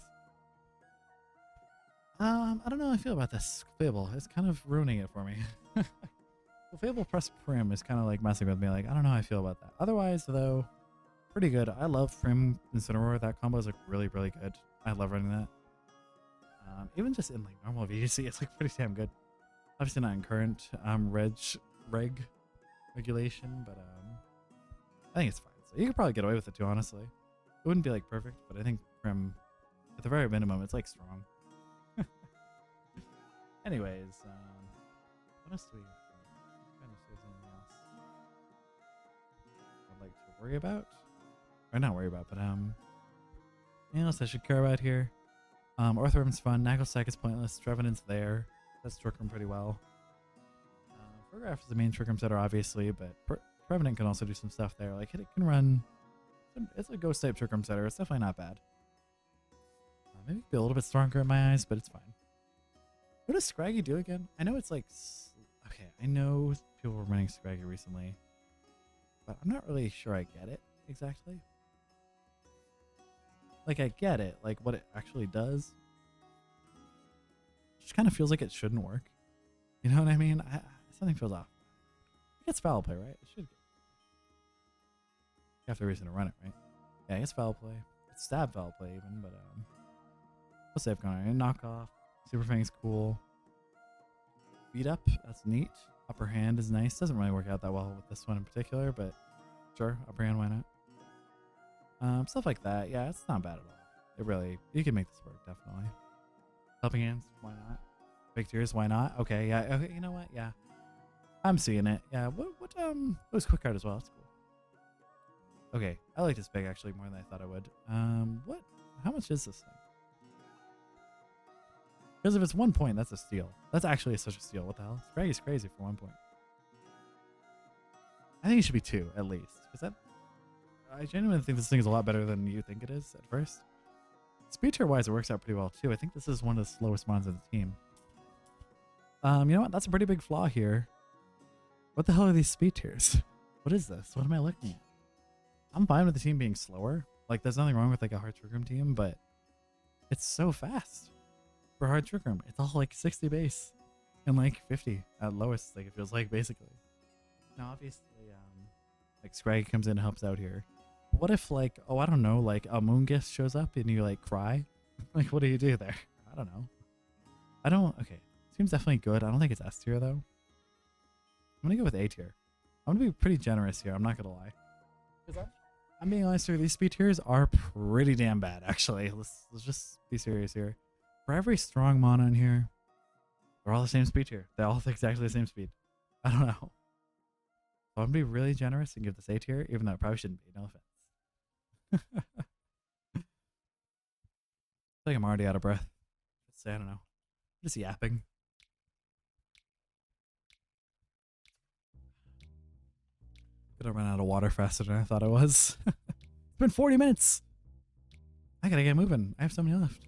Speaker 1: I don't know how I feel about this Fable. It's kind of ruining it for me. Well, Fable plus Prim is kind of like messing with me. Like, I don't know how I feel about that. Otherwise, though, pretty good. I love Prim and Cineroar. That combo is like really, really good. I love running that. Even just in like normal VGC, it's like pretty damn good. Obviously not in current regulation, but I think it's fine. So you could probably get away with it too, honestly. It wouldn't be like perfect, but I think Prim, at the very minimum, it's like strong. Anyways, what else do we got? I don't know if there's anything else I'd like to worry about, or not worry about, but anything else I should care about here? Orthworm's fun. Knucklesack is pointless. Trevenant's there. That's Trickroom pretty well. Photograph is the main Trickroom setter, obviously, but Trevenant can also do some stuff there. Like, it can run. It's a ghost type Trickroom setter. It's definitely not bad. Maybe be a little bit stronger in my eyes, but it's fine. What does Scraggy do again? I know it's like, okay, I know people were running Scraggy recently, but I'm not really sure I get it exactly. Like, I get it, like what it actually does. It just kind of feels like it shouldn't work. You know what I mean? Something feels off. It gets foul play, right? It should get. You have to reason to run it, right? Yeah, it gets foul play. It's stab foul play even, but what's safe going on? Knock off. Super Fang's cool. Beat up, that's neat. Upper hand is nice. Doesn't really work out that well with this one in particular, but sure, upper hand, why not? Stuff like that. Yeah, it's not bad at all. It really, you can make this work, definitely. Helping hands, why not? Big tears, why not? Okay, yeah, okay, you know what? Yeah. I'm seeing it. Yeah, what was quick card as well. That's cool. Okay, I like this big actually more than I thought I would. How much is this thing? Because if it's 1 point, that's a steal. That's actually such a steal. What the hell? Scraggy's crazy for 1 point. I think it should be 2 at least. Because I genuinely think this thing is a lot better than you think it is at first. Speed tier wise, it works out pretty well too. I think this is one of the slowest mons of the team. You know what? That's a pretty big flaw here. What the hell are these speed tiers? What is this? What am I looking at? I'm fine with the team being slower. Like, there's nothing wrong with like a hard trick room team, but it's so fast. For hard trick room, it's all like 60 base and like 50 at lowest, like it feels like basically. Now obviously like Scraggy comes in and helps out here. What if like, oh, I don't know, like a Moongift shows up and you like cry? Like, what do you do there? I don't know. Okay, seems definitely good. I don't think it's S tier though. I'm gonna go with A tier. I'm gonna be pretty generous here. I'm not gonna lie. Because I'm being honest here, these speed tiers are pretty damn bad, actually. Let's just be serious here. For every strong mana in here, they're all the same speed tier. They all have exactly the same speed. I don't know. So I'm gonna be really generous and give this A tier, even though it probably shouldn't be. No offense. I think I'm already out of breath. Let's say, I don't know. Just yapping. Gonna run out of water faster than I thought I was. It's been 40 minutes. I gotta get moving. I have so many left.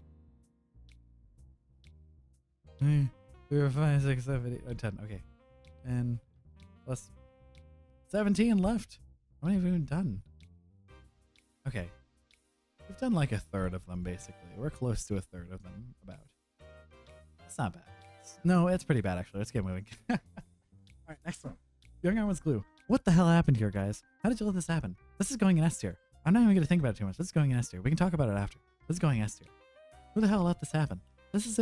Speaker 1: 3, 4, 5, 6, 7, 8, 10. Okay. 10 plus 17 left. How many have we even done? Okay. We've done like a third of them, basically. We're close to a third of them, about. It's not bad. No, it's pretty bad, actually. Let's get moving. Alright, next one. YungElmersGlue. What the hell happened here, guys? How did you let this happen? This is going in S tier. I'm not even going to think about it too much. This is going in S tier. We can talk about it after. This is going S tier. Who the hell let this happen? This is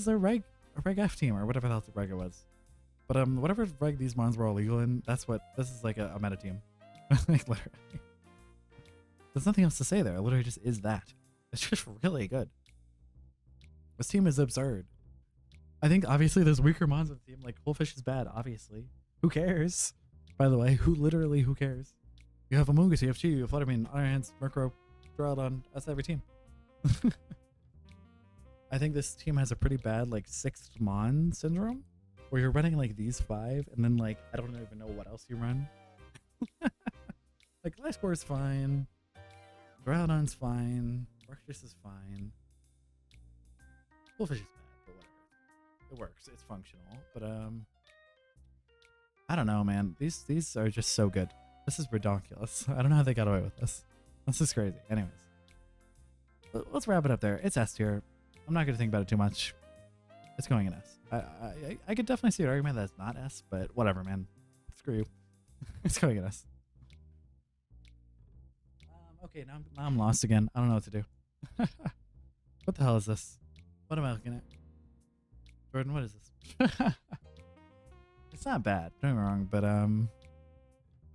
Speaker 1: a reg F team, or whatever the hell the reg it was. But whatever reg these mons were all legal in, this is like a meta team. Like, literally. There's nothing else to say there. It literally just is that. It's just really good. This team is absurd. I think obviously there's weaker mons on the team. Like Loafus is bad, obviously. Who cares? By the way, who cares? You have a Mungus, you have Chi, you have Fluttermane, Iron Hands, Murkrow, Duraludon. That's every team. I think this team has a pretty bad like 6th mon syndrome, where you're running like these 5, and then like I don't even know what else you run. Like Gliscor's fine, Duraludon's fine, Arctis is fine. Loafus is bad, but whatever. It works. It's functional, but I don't know, man. These are just so good. This is ridiculous. I don't know how they got away with this. This is crazy. Anyways, let's wrap it up there. It's S tier. I'm not going to think about it too much. It's going in S. I could definitely see an argument that it's not S, but whatever, man. Screw you. It's going in S. Okay, now I'm lost again. I don't know what to do. What the hell is this? What am I looking at? Jordan, what is this? It's not bad, don't get me wrong, but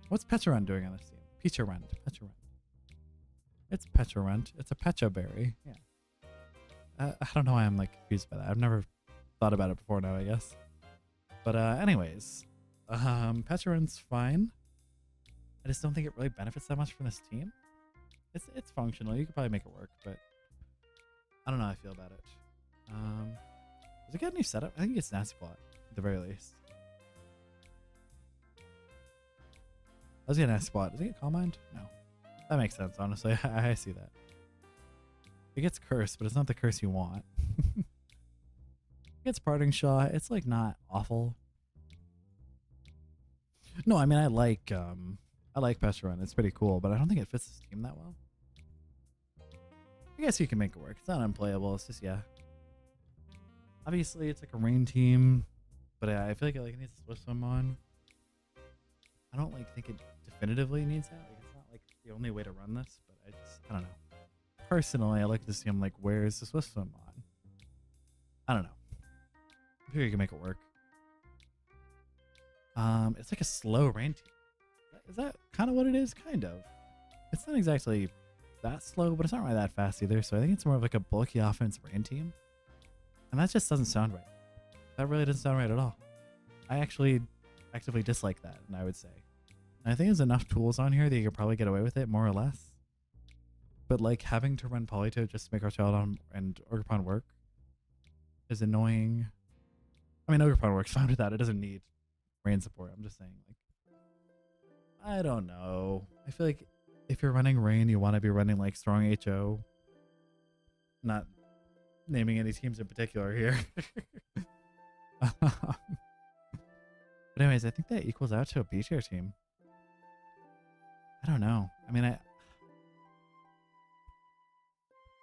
Speaker 1: what's Pecharunt doing on this team? Pecharunt. It's Pecharunt. It's a Pecha berry. Yeah. I don't know why I'm like confused by that. I've never thought about it before now, I guess. But anyways, Pecharunt's fine. I just don't think it really benefits that much from this team. It's functional. You could probably make it work, but I don't know how I feel about it. Does it get a new setup? I think it's Nasty Plot at the very least. I was gonna ask Spot. Does it get Calm Mind? No. That makes sense, honestly. I see that. It gets Curse, but it's not the curse you want. It gets Parting Shot. It's like not awful. No, I mean I like Pecharunt. It's pretty cool, but I don't think it fits this team that well. I guess you can make it work. It's not unplayable. It's just, yeah. Obviously, it's like a rain team, but I feel like it needs a Swift Swim on. I don't like think it definitively needs that. Like it's not like the only way to run this, but I don't know. Personally, I like to see him like, where's the Swift Swim on? I don't know. I'm sure you can make it work. It's like a slow rain team. Is that kind of what it is? Kind of. It's not exactly that slow, but it's not really that fast either. So I think it's more of like a bulky offense rain team. And that just doesn't sound right. That really doesn't sound right at all. I actually actively dislike that, and I would say. And I think there's enough tools on here that you could probably get away with it, more or less. But like having to run Polito just to make Archaeodon and Ogerpon work is annoying. I mean, Ogerpon works fine with that. It doesn't need rain support. I'm just saying, like, I don't know. I feel like if you're running rain, you want to be running like strong HO. Not naming any teams in particular here. But anyways, I think that equals out to a B tier team. I don't know. I mean,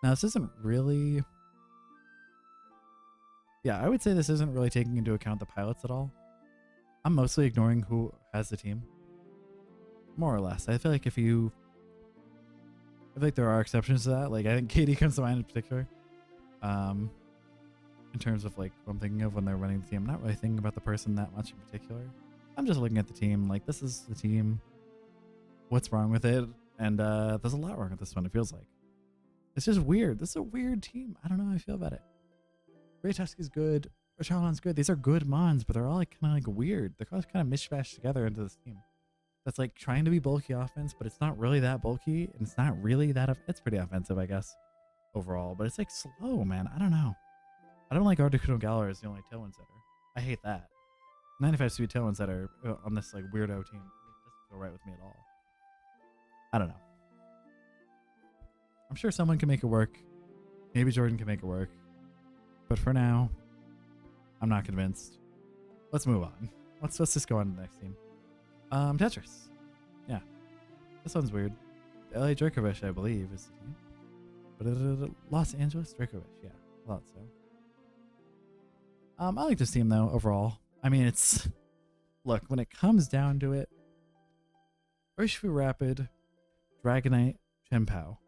Speaker 1: now this isn't really... Yeah, I would say this isn't really taking into account the pilots at all. I'm mostly ignoring who has the team. More or less. I feel like I feel like there are exceptions to that. Like, I think KD comes to mind in particular. In terms of like what I'm thinking of when they're running the team. I'm not really thinking about the person that much in particular. I'm just looking at the team. Like, this is the team. What's wrong with it? And there's a lot wrong with this one, it feels like. It's just weird. This is a weird team. I don't know how I feel about it. Great Tusk is good. Charlon's good. These are good mons, but they're all like kind of like weird. They're all kind of mishmashed together into this team. That's like trying to be bulky offense, but it's not really that bulky, and it's not really that. It's pretty offensive, I guess, overall. But it's like slow, man. I don't know. I don't like Articuno Galar as the only tailwind setter. I hate that. 95 speed tailwind setter on this like weirdo team. It doesn't go right with me at all. I don't know. I'm sure someone can make it work. Maybe Jordan can make it work. But for now, I'm not convinced. Let's move on. Let's just go on to the next team. Tetris. Yeah. This one's weird. LA Dracovish, I believe, is the team. But Los Angeles Dracovish, yeah. I thought so. I like this team though, overall. I mean, it's look, when it comes down to it, Urshifu Rapid, Dragonite, Chien-Pao.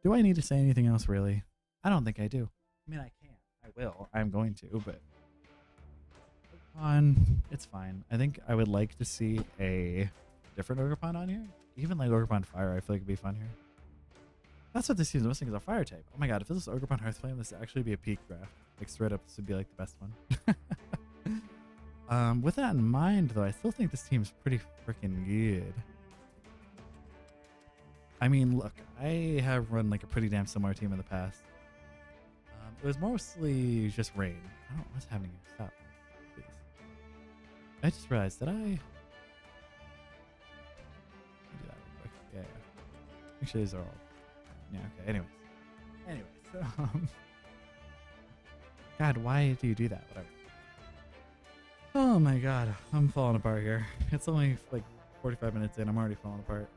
Speaker 1: Do I need to say anything else really? I don't think I do. I mean, I can. I will. I'm going to, but it's fine. I think I would like to see a different Ogerpon on here. Even like Ogerpon Fire, I feel like it'd be fun here. That's what this team's missing, is a fire type. Oh my god, if this is Ogerpon Hearthflame, this would actually be a peak draft. Like straight up, this would be like the best one. With that in mind, though, I still think this team's pretty freaking good. I mean, look, I have run like a pretty damn similar team in the past. It was mostly just rain. I don't know what's happening here. Stop. Please. I just realized, did I? Let me do that real quick. Yeah, yeah. Actually, these are all. Yeah, okay. Anyways, so, God, why do you do that? Whatever. Oh my god, I'm falling apart here. It's only like 45 minutes in. I'm already falling apart.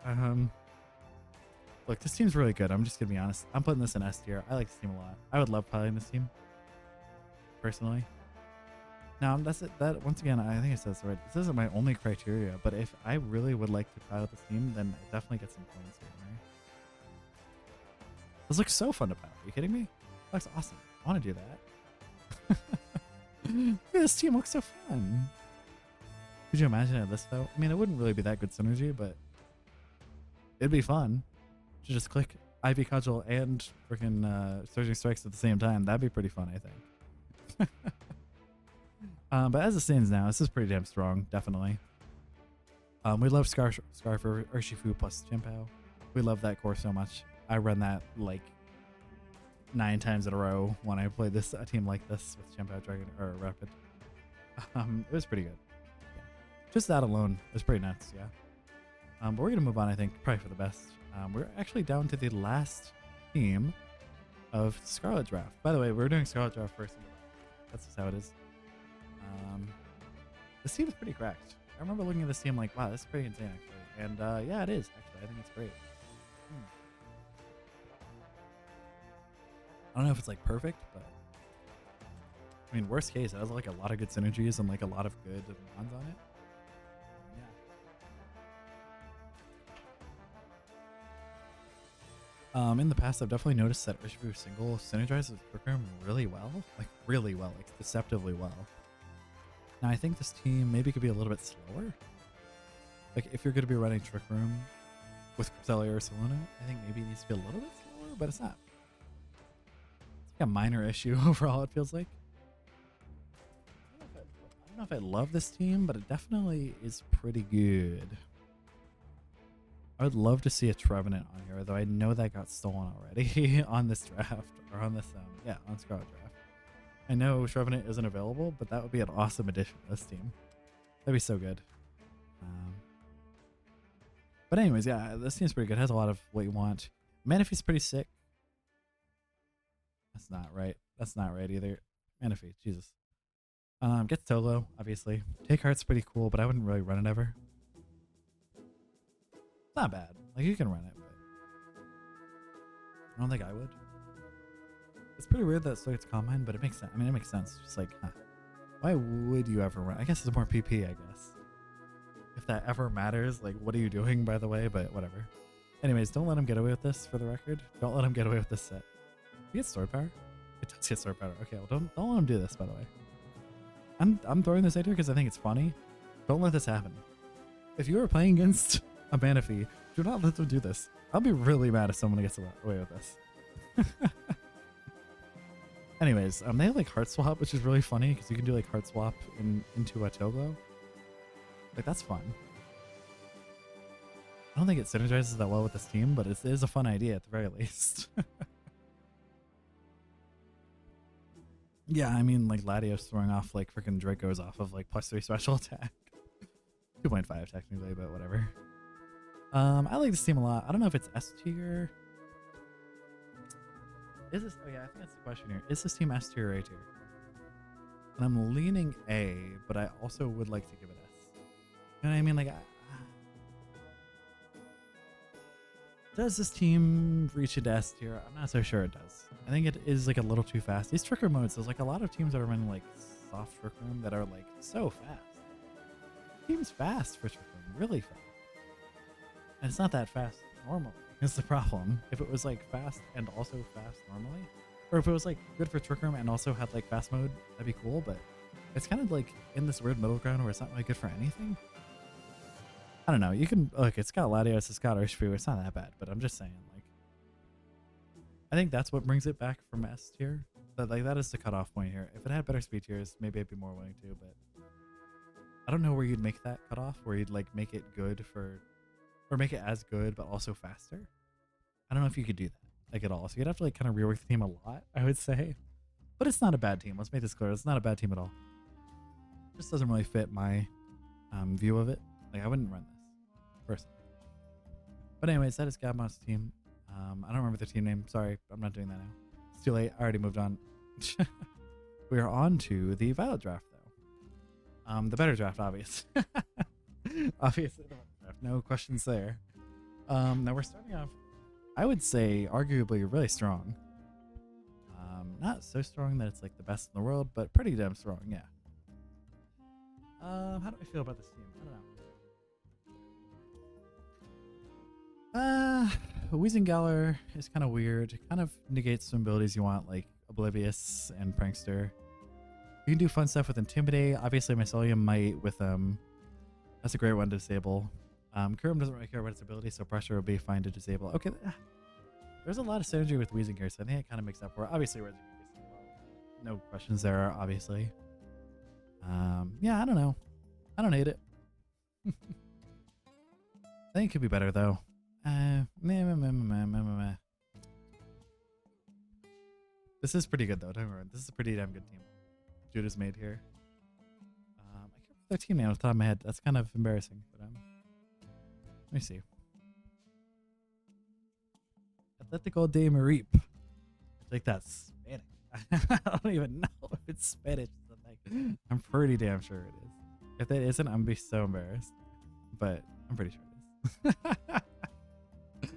Speaker 1: Look, this team's really good. I'm just gonna be honest. I'm putting this in S tier. I like this team a lot. I would love piloting this team, personally. Now, that's it. That once again, I think I said this right. This isn't my only criteria, but if I really would like to pilot this team, then it definitely gets some points here, right? This looks so fun to pilot. Are you kidding me? It looks awesome. I want to do that. Yeah, this team looks so fun. Could you imagine it this though? I mean, it wouldn't really be that good synergy, but it'd be fun to just click Ivy Cudgel and freaking Surging Strikes at the same time. That'd be pretty fun, I think. But as it stands now, this is pretty damn strong, definitely. We love Scarf for Urshifu plus Chien-Pao. We love that core so much. I run that like 9 times in a row when I play this a team like this with Chien-Pao Dragon or Rapid. It was pretty good. Yeah. Just that alone was pretty nuts, yeah. But we're gonna move on, I think, probably for the best. We're actually down to the last team of Scarlet Draft. By the way, we're doing Scarlet Draft first. That's just how it is. This team is pretty cracked. I remember looking at this team like, wow, this is pretty insane, actually. And yeah, it is, actually. I think it's great. I don't know if it's like perfect, but I mean, worst case, it has like a lot of good synergies and like a lot of good mons on it. Yeah. In the past, I've definitely noticed that Urshifu single synergizes with Trick Room really well, like deceptively well. Now, I think this team maybe could be a little bit slower. Like, if you're going to be running Trick Room with Cresselia or Soluna, I think maybe it needs to be a little bit slower, but it's not. It's like a minor issue overall, it feels like. I don't know if I love this team, but it definitely is pretty good. I would love to see a Trevenant on here, though I know that got stolen already on this draft, or on this, yeah, on Scarlet Draft. I know Trevenant isn't available, but that would be an awesome addition to this team. That'd be so good. But anyways, yeah, this team's pretty good. It has a lot of what you want. Manaphy's pretty sick. That's not right. That's not right either. Manaphy, Jesus. Gets Tolo, obviously. Take Heart's pretty cool, but I wouldn't really run it ever. It's not bad. Like, you can run it, but I don't think I would. It's pretty weird that it still gets Combine, but it makes sense. I mean, it makes sense. Just like, huh. Why would you ever run? I guess it's more PP, I guess. If that ever matters, like, what are you doing, by the way? But whatever. Anyways, don't let him get away with this, for the record. Don't let him get away with this set. He gets Sword Power? It does get Sword Power. Okay, well, don't let him do this, by the way. I'm throwing this out here because I think it's funny. Don't let this happen. If you are playing against a Manaphy, do not let them do this. I'll be really mad if someone gets away with this. Anyways, they have like heart swap, which is really funny because you can do like heart swap into a Tailglow. Like that's fun. I don't think it synergizes that well with this team, but it is a fun idea at the very least. Yeah, I mean like Latios throwing off like freaking Dracos off of like +3 special attack. 2.5 technically, but whatever. I like this team a lot. I don't know if it's S tier. Is this? Oh yeah, I think that's the question here. Is this team S tier or A tier? And I'm leaning A, but I also would like to give it S. You know what I mean? Like, does this team reach into S tier? I'm not so sure it does. I think it is like a little too fast. These trick room modes, there's like a lot of teams that are running like soft trick room that are like so fast. Team's fast for trick room, really fast. And it's not that fast normally. Is the problem. If it was like fast and also fast normally, or if it was like good for trick room and also had like fast mode, that'd be cool. But it's kind of like in this weird middle ground where it's not really good for anything. I don't know. You can look. It's got Latios. It's got Urshifu. It's not that bad. But I'm just saying, like, I think that's what brings it back from S tier. But like that is the cutoff point here. If it had better speed tiers, maybe I'd be more willing to. But I don't know where you'd make that cutoff. Where you'd like make it good for. Or make it as good, but also faster. I don't know if you could do that, like at all. So you'd have to like kind of rework the team a lot, I would say. But it's not a bad team. Let's make this clear. It's not a bad team at all. It just doesn't really fit my view of it. Like I wouldn't run this personally. But anyways, that is GabMott's team. I don't remember the team name. Sorry, I'm not doing that now. It's too late. I already moved on. We are on to the Violet draft, though. The better draft, obvious. Obviously, the better draft. No questions there. Now we're starting off, I would say, arguably really strong. Not so strong that it's like the best in the world, but pretty damn strong, yeah. How do I feel about this team? I don't know. Weeze is kind of weird. It kind of negates some abilities you want, like Oblivious and Prankster. You can do fun stuff with Intimidate. Obviously, Mycelium might with that's a great one to disable. Kurum doesn't really care about its ability, so Pressure would be fine to disable. Okay, there's a lot of synergy with Weeze here, so I think it kind of makes up for it. Obviously, no questions there, obviously. Yeah, I don't know. I don't hate it. I think it could be better, though. This is pretty good, though. Don't worry. This is a pretty damn good team Jude has made here. I can't remember their team name off the top of my head. That's kind of embarrassing, but let me see. Atletico de Maripe. I think that's Spanish. I don't even know if it's Spanish. I'm pretty damn sure it is. If that isn't, I'm gonna be so embarrassed. But I'm pretty sure it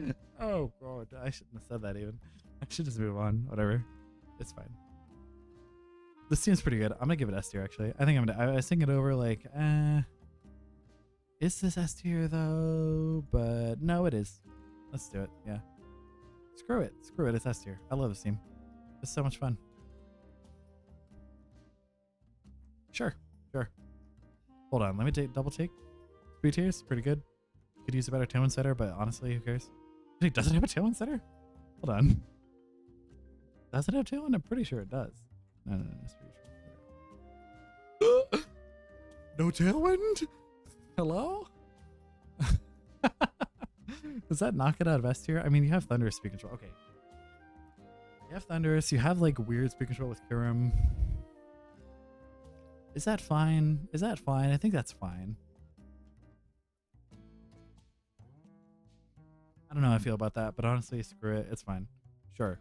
Speaker 1: is. Oh god, I shouldn't have said that even. I should just move on. Whatever. It's fine. This seems pretty good. I'm gonna give it S tier actually. I think I was thinking it over like, is this S tier though? But no, it is. Let's do it. Yeah. Screw it. Screw it. It's S tier. I love this team. It's so much fun. Sure. Sure. Hold on. Let me double take. Speed tiers. Pretty good. Could use a better tailwind setter, but honestly, who cares? It doesn't have a tailwind setter? Hold on. Does it have tailwind? I'm pretty sure it does. No. No tailwind? Hello? Does that knock it out of S tier? I mean, you have Thunderous speed control. Okay. You have Thunderous. You have like weird speed control with Kurum. Is that fine? Is that fine? I think that's fine. I don't know how I feel about that, but honestly, screw it. It's fine. Sure.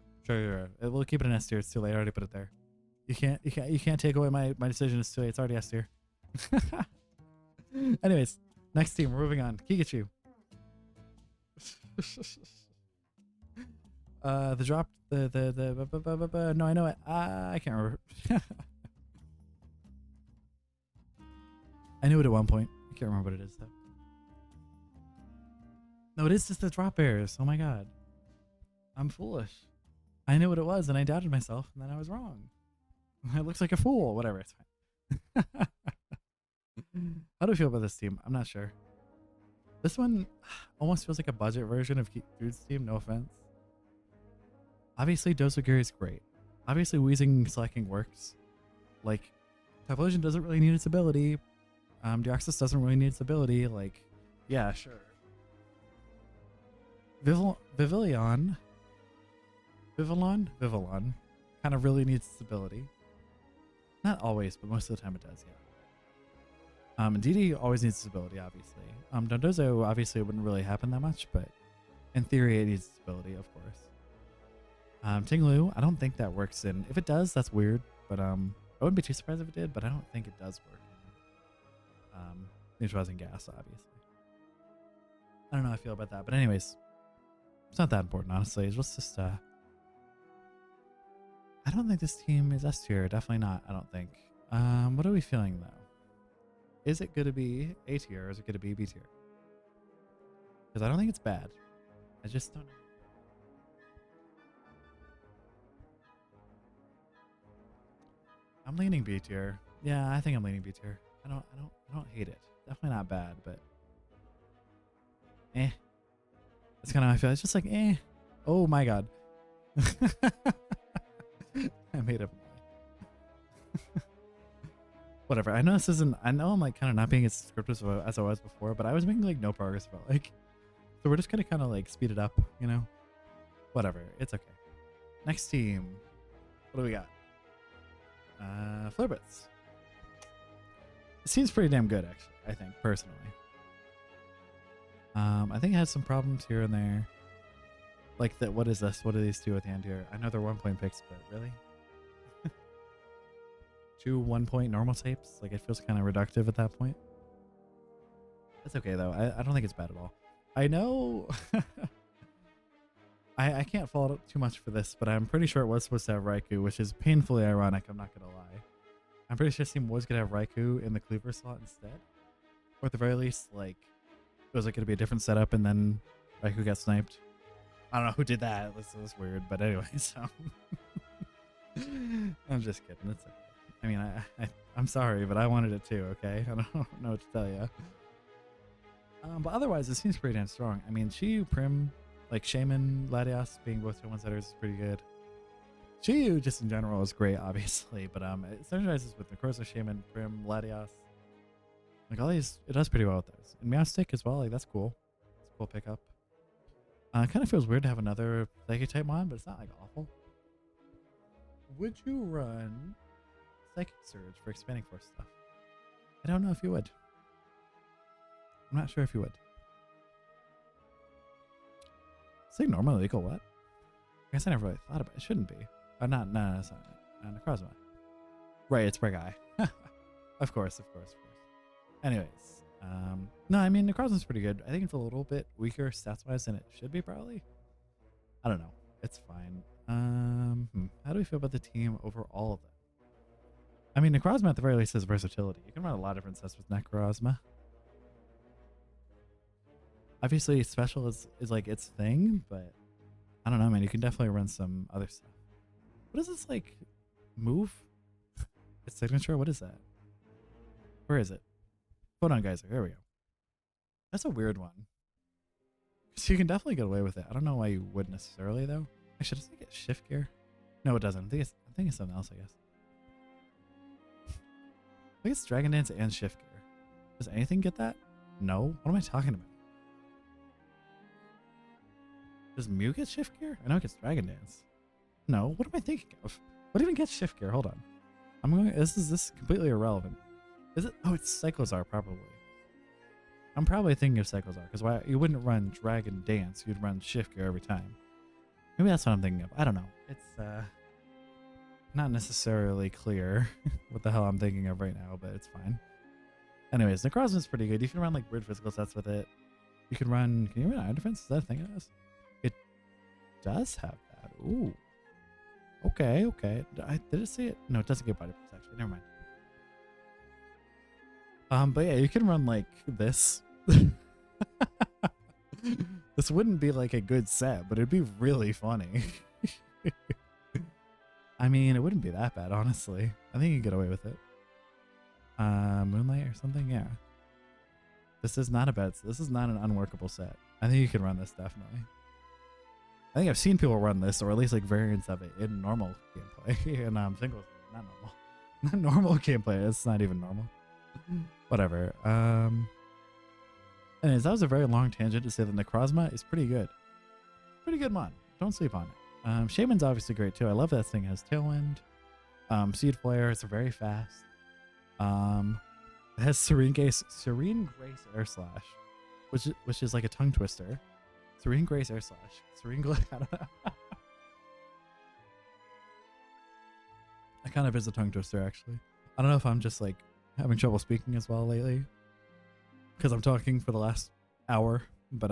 Speaker 1: We'll keep it in S tier. It's too late. I already put it there. You can't take away my decision. It's too late. It's already S tier. Anyways, next team. We're moving on. Keegachu. The drop. No, I know it. I can't remember. I knew it at one point. I can't remember what it is though. No, it is just the drop bears. Oh my god. I'm foolish. I knew what it was and I doubted myself and then I was wrong. I looked like a fool. Whatever, it's fine. How do I feel about this team? I'm not sure. This one almost feels like a budget version of Jude's team, no offense. Obviously, Dosagiri is great. Obviously, Weezing Slacking works. Like, Typhlosion doesn't really need its ability. Deoxys doesn't really need its ability. Like, yeah, sure. Vivillon kind of really needs its ability. Not always, but most of the time it does, yeah. And DD always needs its ability, obviously. Dondozo obviously wouldn't really happen that much, but in theory it needs its ability, of course. Tinglu, I don't think that works in. If it does, that's weird, but I wouldn't be too surprised if it did, but I don't think it does work in neutralizing gas, obviously. I don't know how I feel about that, but anyways, it's not that important, honestly. It's just I don't think this team is S tier. Definitely not, I don't think. What are we feeling though? Is it going to be A tier or is it going to be B tier? Because I don't think it's bad. I just don't know. I'm leaning B tier. Yeah, I think I'm leaning B tier. I don't hate it. Definitely not bad, but eh. That's kind of how I feel. It's just like eh. Oh my god. I made up. Whatever. I know this isn't. I know I'm like kind of not being as scripted as I was before, but I was making like no progress about like. So we're just gonna kind of like speed it up, you know. Whatever. It's okay. Next team. What do we got? Flareblitz. It seems pretty damn good, actually. I think personally. I think it has some problems here and there. Like that. What is this? What do these two at the end here? I know they're 1-point picks, but really. 2 1-point normal tapes. Like it feels kind of reductive at that point. That's okay though. I don't think it's bad at all. I know. I can't fault too much for this, but I'm pretty sure it was supposed to have Raikou, which is painfully ironic. I'm not gonna lie. I'm pretty sure this team was gonna have Raikou in the Cleaver slot instead, or at the very least, like it was like gonna be a different setup, and then Raikou got sniped. I don't know who did that. This was weird, but anyway, so I'm just kidding. It's okay. I mean, I'm sorry, but I wanted it too, okay? I don't know what to tell you. But otherwise, it seems pretty damn strong. I mean, Chiyu, Prim, like Shaman, Latias being both 2-1 setters is pretty good. Chiyu, just in general, is great, obviously, but it synergizes with Necroza, Shaman, Prim, Latias. Like all these, it does pretty well with those. And Meowstic as well, like that's cool. It's a cool pickup. It kind of feels weird to have another Psychic type mon, but it's not like awful. Would you run Psychic Surge for expanding force stuff? I don't know if you would. I'm not sure if you would. Is it normally legal? What? I guess I never really thought about it. It shouldn't be. No, it's not. Necrozma. Right, it's Brick Eye. Of course. Anyways, no, I mean Necrozma's pretty good. I think it's a little bit weaker stats wise than it should be probably. I don't know. It's fine. How do we feel about the team overall of them? I mean, Necrozma at the very least has versatility. You can run a lot of different sets with Necrozma. Obviously, special is like its thing, but I don't know, man. You can definitely run some other stuff. What is this, like, move? Its signature? What is that? Where is it? Photon Geyser. There we go. That's a weird one. So you can definitely get away with it. I don't know why you would necessarily, though. Actually, does it get shift gear? No, it doesn't. I think it's something else, I guess. I think it's Dragon Dance and shift gear. Does anything get that? No? What am I talking about? Does Mew get shift gear? I know it gets Dragon Dance. No, what am I thinking of? What even gets shift gear? Hold on. This is completely irrelevant. Is it? Oh, it's Cyclozar probably. I'm probably thinking of Cyclozar because why you wouldn't run Dragon Dance? You'd run shift gear every time. Maybe that's what I'm thinking of. I don't know. It's not necessarily clear what the hell I'm thinking of right now, but it's fine. Anyways, Necrozma's pretty good. You can run like weird physical sets with it. You can run. Can you run Iron Defense? Is that a thing it has? It does have that. Ooh. Okay. Did it say it? No, it doesn't get body protection. Never mind. But yeah, you can run like this. This wouldn't be like a good set, but it'd be really funny. I mean, it wouldn't be that bad, honestly. I think you can get away with it. Moonlight or something. Yeah. This is not a bad. This is not an unworkable set. I think you can run this definitely. I think I've seen people run this, or at least like variants of it in normal gameplay. In singles, not normal, not normal gameplay. It's not even normal. Whatever. Anyways, that was a very long tangent to say that Necrozma is pretty good. Pretty good mod. Don't sleep on it. Shaman's obviously great too. I love that thing. It has Tailwind. Seed Flare. It's very fast. It has Serene Grace Air Slash, which is like a tongue twister. Serene Grace Air Slash. Serene I don't know. That kind of is a tongue twister actually. I don't know if I'm just like having trouble speaking as well lately because I'm talking for the last hour, but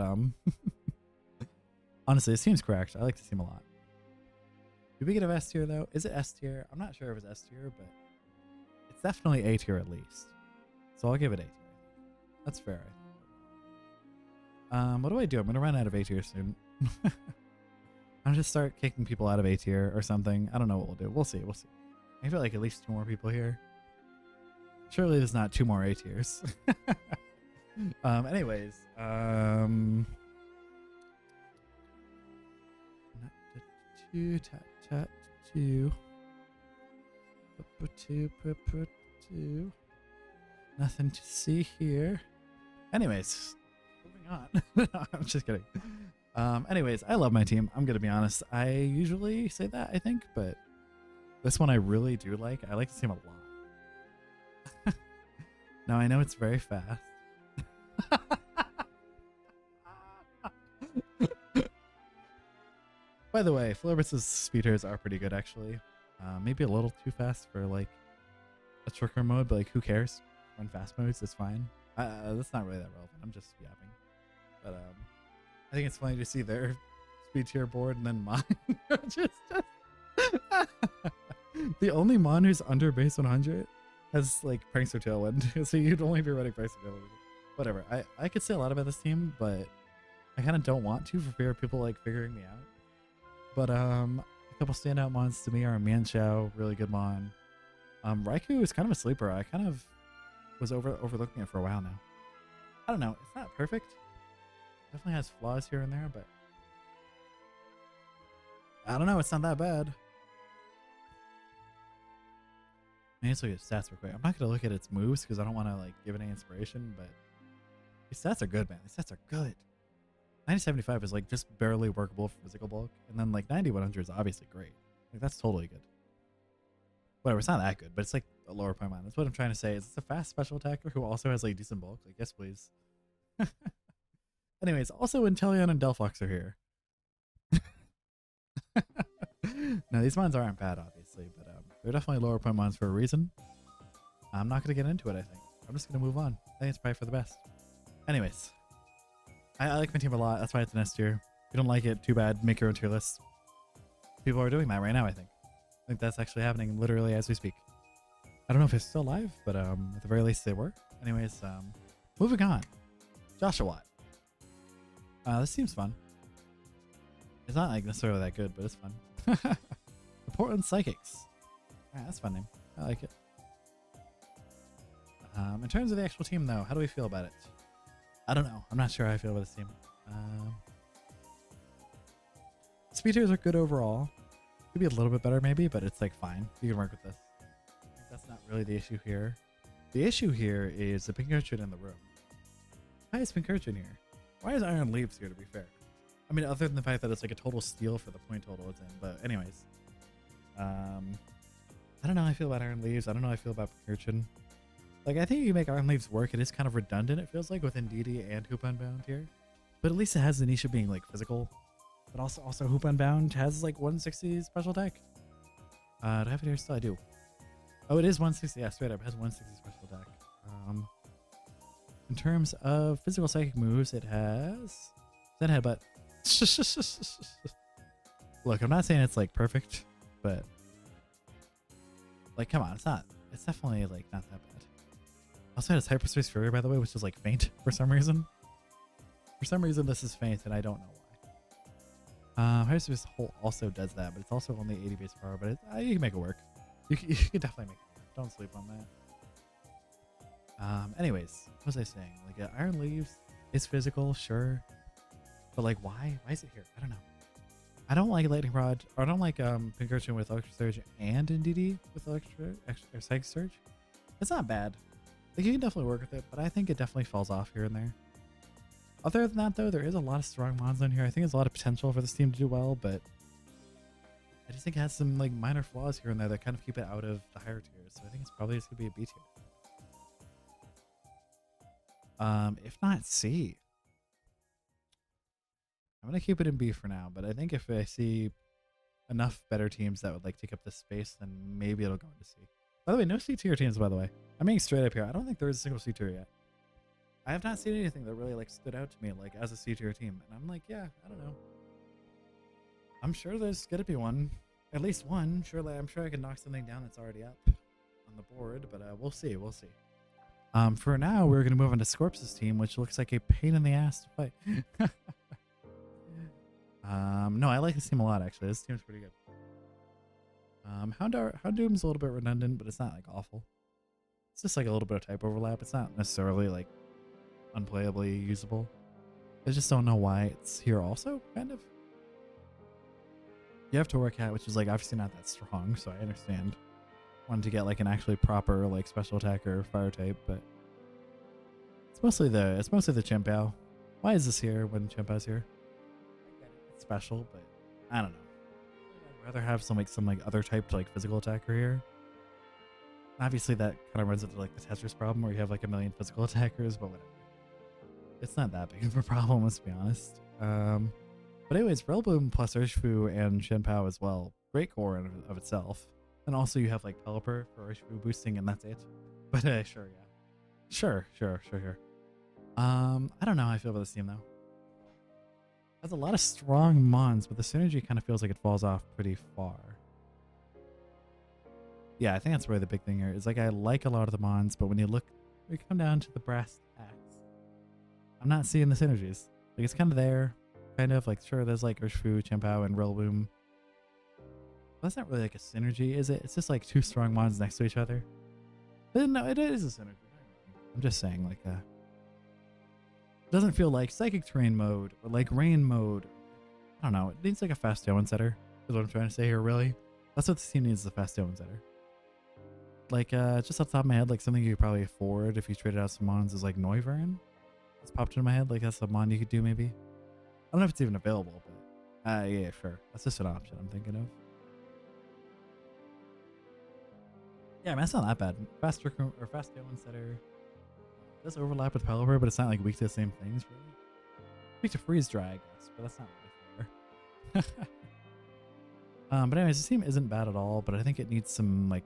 Speaker 1: honestly, it seems correct. I like the team a lot. Do we get a S tier though? Is it S tier? I'm not sure if it's S tier, but it's definitely A tier at least. So I'll give it A tier. That's fair. What do I do? I'm gonna run out of A tier soon. I'm just start kicking people out of A tier or something. I don't know what we'll do. We'll see. We'll see. I feel like at least 2 more people here. Surely there's not 2 more A tiers. Anyways, nothing to see here. Anyways, moving on. I'm just kidding. Anyways, I love my team. I'm gonna be honest. I usually say that, I think, but this one I really do like. I like this team a lot. Now I know it's very fast. By the way, Flareblitz's speeders are pretty good actually. Maybe a little too fast for like a trickery mode, but like who cares? Run fast modes, it's fine. That's not really that relevant. I'm just yapping. But I think it's funny to see their speed tier board and then mine. just the only mon who's under base 100 has like Prankster Tailwind, so you'd only be running Prankster Tailwind. Whatever. I could say a lot about this team, but I kind of don't want to for fear of people like figuring me out. But a couple standout mons to me are Manchow, really good mon. Raikou is kind of a sleeper. I kind of was overlooking it for a while now. I don't know. It's not perfect. Definitely has flaws here and there, but I don't know. It's not that bad. I need to look at stats real quick. I'm not gonna look at its moves because I don't want to like give it any inspiration, but these stats are good, man. These stats are good. 9075 is like just barely workable for physical bulk, and then like 9100 is obviously great. Like that's totally good. Whatever, it's not that good, but it's like a lower point mine. That's what I'm trying to say. Is it's a fast special attacker who also has like decent bulk. Like yes, please. Anyways, also Inteleon and Delphox are here. No, these mons aren't bad, obviously, but they're definitely lower point mons for a reason. I'm not going to get into it, I think. I'm just going to move on. I think it's probably for the best. Anyways, I like my team a lot. That's why it's an S tier. If you don't like it, too bad. Make your own tier list. People are doing that right now, I think. I think that's actually happening literally as we speak. I don't know if it's still live, but at the very least they were. Anyways, moving on. Joshawott. This seems fun. It's not like necessarily that good, but it's fun. The Portland Psychics. Alright, that's a fun name. I like it. In terms of the actual team, though, how do we feel about it? I don't know. I'm not sure how I feel about this team. Speed tiers are good overall. Could be a little bit better, maybe, but it's like fine. You can work with this. That's not really the issue here. The issue here is the Keegachu in the room. Why is Keegachu in here? Why is Iron Leaves here, to be fair? I mean, other than the fact that it's like a total steal for the point total it's in. But anyways. I don't know how I feel about Iron Leaves. I don't know how I feel about Keegachu. Like, I think you make Iron Leaves work. It is kind of redundant, it feels like, within DD and Hoop Unbound here. But at least it has the niche of being, like, physical. But also Hoop Unbound has, like, 160 special attack. Do I have it here still? I do. Oh, it is 160. Yeah, straight up. It has 160 special attack. In terms of physical psychic moves, it has... Zen Headbutt. Look, I'm not saying it's, like, perfect, but... Like, come on. It's not... It's definitely, like, not that bad. Also has Hyperspace Fury, by the way, which is like faint for some reason. For some reason, this is faint, and I don't know why. Hyperspace Hole also does that, but it's also only 80 base power. But you can make it work. You can definitely make it work. Don't sleep on that. Anyways, what was I saying? Like, Iron Leaves is physical, sure. But like, why? Why is it here? I don't know. I don't like Lightning Rod, or I don't like Keegachu with Electric Surge and NDD with Electric or Psychic Surge. It's not bad. Like, you can definitely work with it, but I think it definitely falls off here and there. Other than that, though, there is a lot of strong mons in here. I think there's a lot of potential for this team to do well, but I just think it has some like minor flaws here and there that kind of keep it out of the higher tiers. So I think it's probably just gonna be a B tier. If not C. I'm gonna keep it in B for now, but I think if I see enough better teams that would like take up this space, then maybe it'll go into C. By the way, no C tier teams, by the way. I'm being straight up here. I don't think there is a single C tier yet. I have not seen anything that really like stood out to me like as a C tier team. And I'm like, yeah, I don't know. I'm sure there's gonna be one. At least one. Surely I'm sure I can knock something down that's already up on the board, but we'll see, we'll see. For now, we're gonna move on to Scorpzz' team, which looks like a pain in the ass to fight. No, I like this team a lot actually. This team's pretty good. Houndoom's a little bit redundant, but it's not like awful. It's just like a little bit of type overlap. It's not necessarily like unplayably usable. I just don't know why it's here also, kind of. You have to work at, which is like obviously not that strong, so I understand. Wanted to get like an actually proper like special attacker fire type, but it's mostly the Chimpao. Why is this here when Chimpao's here? It's special, but I don't know. I'd rather have some other type to like physical attacker here. Obviously that kind of runs into like the Tetris problem where you have like a million physical attackers, but whatever. It's not that big of a problem, let's be honest. But anyways, Relboom plus Urshifu and Shenpao as well. Great core in of itself. And also you have like Pelipper for Urshifu boosting and that's it. But sure, yeah. Sure. I don't know how I feel about this team though. Has a lot of strong mons, but the synergy kind of feels like it falls off pretty far. Yeah, I think that's really the big thing here. Is like I like a lot of the mons, but when you come down to the brass tacks, I'm not seeing the synergies. Like it's kind of there, kind of like sure there's like Urshifu, Chimpao, and Relboom. But that's not really like a synergy, is it? It's just like two strong mons next to each other. But no, it is a synergy. I'm just saying like it doesn't feel like Psychic Terrain mode or like Rain mode. I don't know. It needs like a fast tailwind setter. Is what I'm trying to say here, really. That's what this team needs, is a fast tailwind setter. Like, just off the top of my head, like something you could probably afford if you traded out some mons is like Noivern. It's popped into my head. Like that's a mon you could do maybe. I don't know if it's even available, but yeah, sure. That's just an option I'm thinking of. Yeah, I mean, that's not that bad. Fast tailwind setter. It does overlap with Pelipper, but it's not like weak to the same things, really. Weak to freeze dry, I guess, but that's not really fair. But anyways, this team isn't bad at all, but I think it needs some like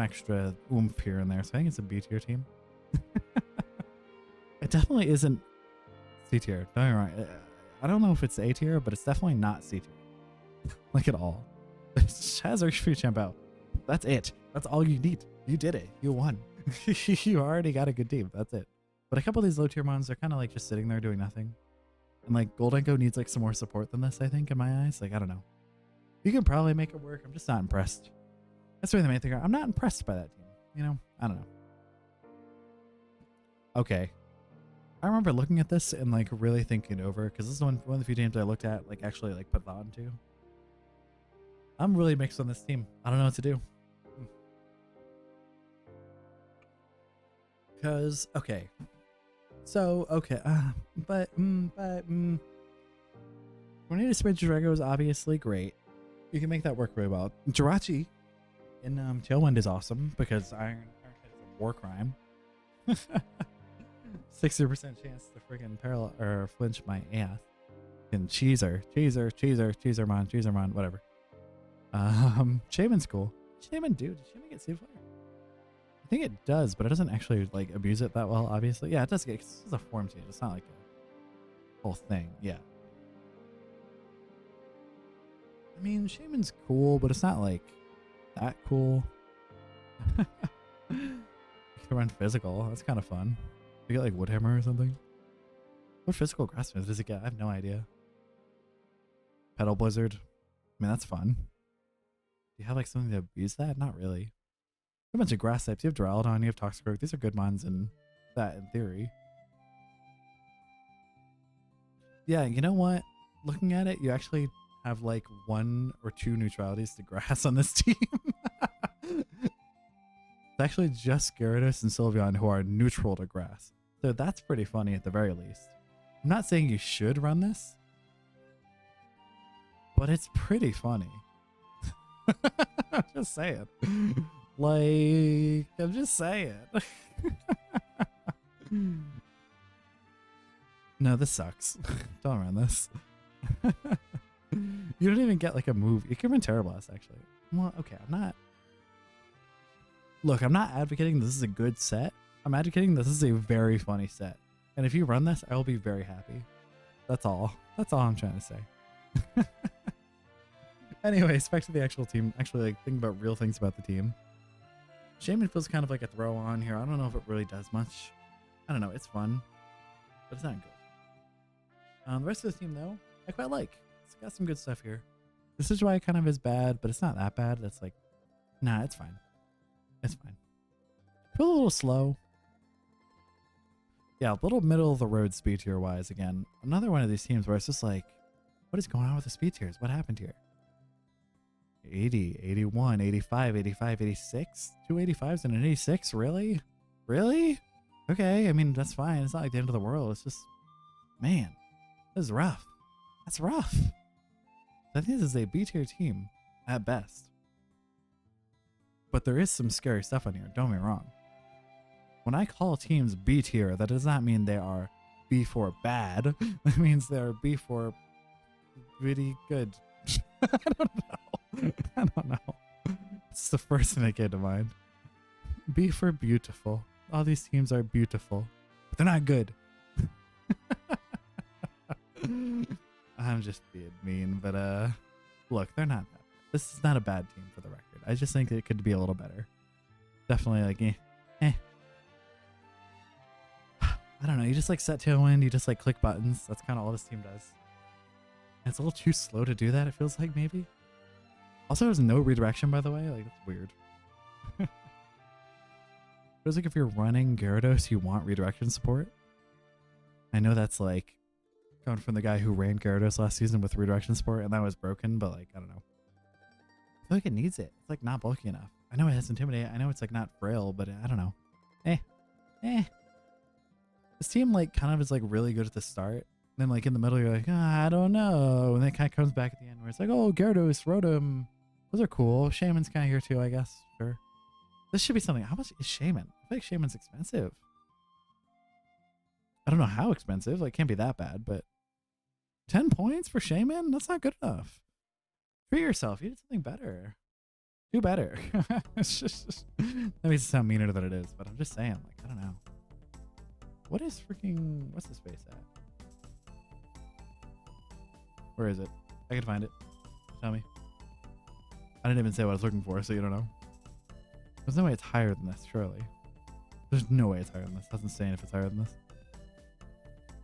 Speaker 1: extra oomph here and there. So I think it's a B tier team. It definitely isn't C tier. Don't get me wrong. I don't know if it's A tier, but it's definitely not C tier. Like at all. It has Urshifu Chimpao. That's it. That's all you need. You did it. You won. You already got a good team. That's it. But a couple of these low tier mons are kind of like just sitting there doing nothing. And like Goldenko needs like some more support than this, I think, in my eyes. Like, I don't know. You can probably make it work. I'm just not impressed. That's really the main thing. I'm not impressed by that team. You know, I don't know. Okay. I remember looking at this and like really thinking it over, because this is one of the few teams I looked at, like actually like put thought into. I'm really mixed on this team. I don't know what to do. Because, okay. So, okay. Tornado Sprint Drago is obviously great. You can make that work really well. Jirachi in Tailwind is awesome because Iron Head is a war crime. 60% chance to freaking parallel or flinch my ass. And Cheezer Mon, whatever. Shaman's cool. Shaman, dude, did Shaman get Sea Flare? I think it does, but it doesn't actually like abuse it that well, obviously. Yeah, it does get, it's a form change. It's not like a whole thing. Yeah. I mean, Shaman's cool, but it's not like that cool. You can run physical. That's kind of fun. You get like Woodhammer or something. What physical grass move does it get? I have no idea. Petal Blizzard. I mean, that's fun. Do you have like something to abuse that? Not really. A bunch of grass types. You have Duraludon, you have Toxicroak. These are good mons in that in theory. Yeah, you know what? Looking at it, you actually have like 1 or 2 neutralities to grass on this team. It's actually just Gyarados and Sylveon who are neutral to grass. So that's pretty funny at the very least. I'm not saying you should run this, but it's pretty funny. I'm just saying. Like, I'm just saying. No, this sucks. Don't run this. You don't even get like a move. You can run Terra Blast actually. Well, okay, I'm not. Look, I'm not advocating this is a good set. I'm advocating this is a very funny set. And if you run this, I will be very happy. That's all. That's all I'm trying to say. Anyways, back to the actual team. Actually, like, think about real things about the team. Shaman feels kind of like a throw on here. I don't know if it really does much. I don't know. It's fun, but it's not good. The rest of the team, though, I quite like. It's got some good stuff here. This is why it kind of is bad, but it's not that bad. That's like, nah, it's fine. It's fine. Feel a little slow. Yeah, a little middle of the road speed tier wise again. Another one of these teams where it's just like, what is going on with the speed tiers? What happened here? 80, 81, 85, 85, 86? 2 85s and an 86? Really? Really? Okay, I mean, that's fine. It's not like the end of the world. It's just, man, this is rough. That's rough. I think this is a B tier team at best. But there is some scary stuff on here. Don't get me wrong. When I call teams B tier, that does not mean they are B for bad. That means they're B for really good. I don't know. I don't know. It's the first thing that came to mind. B for beautiful. All these teams are beautiful, but they're not good. I'm just being mean, but look, they're not that bad. This is not a bad team for the record. I just think it could be a little better. Definitely like I don't know. You just like set tailwind. You just like click buttons. That's kind of all this team does. And it's a little too slow to do that. It feels like maybe. Also, there's no redirection, by the way. Like, that's weird. Feels like if you're running Gyarados, you want redirection support. I know that's like coming from the guy who ran Gyarados last season with redirection support, and that was broken. But like, I don't know. I feel like it needs it. It's like not bulky enough. I know it has Intimidate. I know it's like not frail, but I don't know. This team like kind of is like really good at the start. Then like in the middle, you're like, I don't know. And then it kind of comes back at the end where it's like, oh, Gyarados, Rotom. Those are cool. Shaman's kind of here too, I guess. Sure. This should be something. How much is Shaman? I feel like Shaman's expensive. I don't know how expensive. Like, can't be that bad, but 10 points for Shaman? That's not good enough. Treat yourself. You did something better. Do better. It's just that makes it sound meaner than it is, but I'm just saying, like, I don't know. What is freaking, what's the space at? Where is it? I can find it. Tell me. I didn't even say what I was looking for, so you don't know. There's no way it's higher than this, surely. There's no way it's higher than this. That's insane if it's higher than this.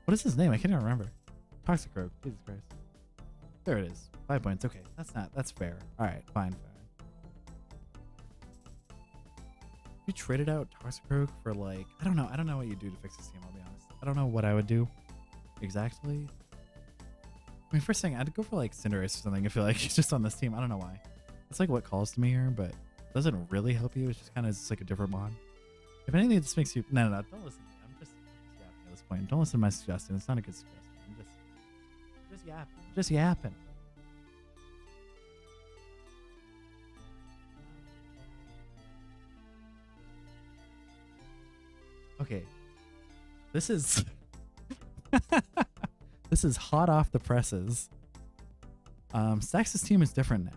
Speaker 1: What is his name? I can't even remember. Toxicroak. Jesus Christ. There it is. 5 points. Okay. That's fair. Alright, fine. You traded out Toxicroak for like, I don't know what you do to fix this team, I'll be honest. I don't know what I would do exactly. I mean, first thing, I'd go for like Cinderace or something. I feel like it's just on this team. I don't know why. It's like what calls to me here, but it doesn't really help you. It's just kind of like a different mod. If anything, this makes you, no, don't listen to me. I'm just yapping at this point. Don't listen to my suggestion. It's not a good suggestion. I'm just yapping. Just yapping. Okay, this is this is hot off the presses. Stax's team is different now,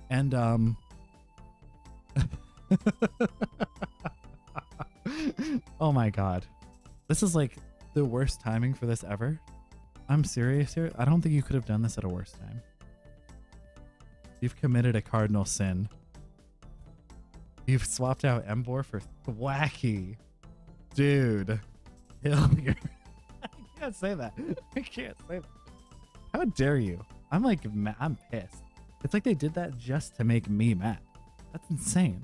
Speaker 1: and oh my god, this is like the worst timing for this ever. I'm serious here. I don't think you could have done this at a worse time. You've committed a cardinal sin. You've swapped out Emboar for Thwacky. Dude. I can't say that. I can't say that. How dare you? I'm like, I'm pissed. It's like they did that just to make me mad. That's insane.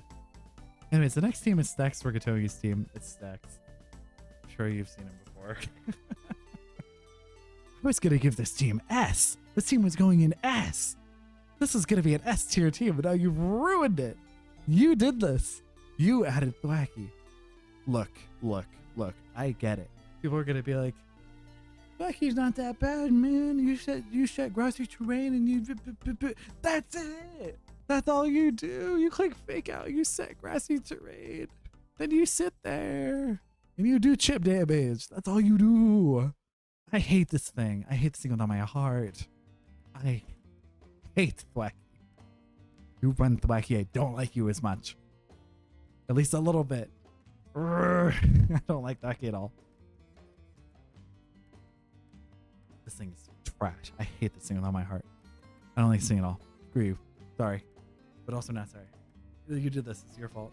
Speaker 1: Anyways, the next team is StaxRigatoni's team. It's Stax. I'm sure you've seen him before. I was going to give this team S. This team was going in S. This is going to be an S tier team, but now you've ruined it. You did this. You added Thwacky. Look. I get it. People are going to be like, Thwacky's not that bad, man. You set grassy terrain and you... That's it. That's all you do. You click fake out. You set grassy terrain. Then you sit there and you do chip damage. That's all you do. I hate this thing. I hate this thing with all my heart. I hate Thwacky. You run Thwacky. I don't like you as much. At least a little bit. I don't like Thwacky at all. This thing is trash. I hate this thing with all my heart. I don't like this thing at all. Screw you. Sorry. But also not sorry. You did this. It's your fault.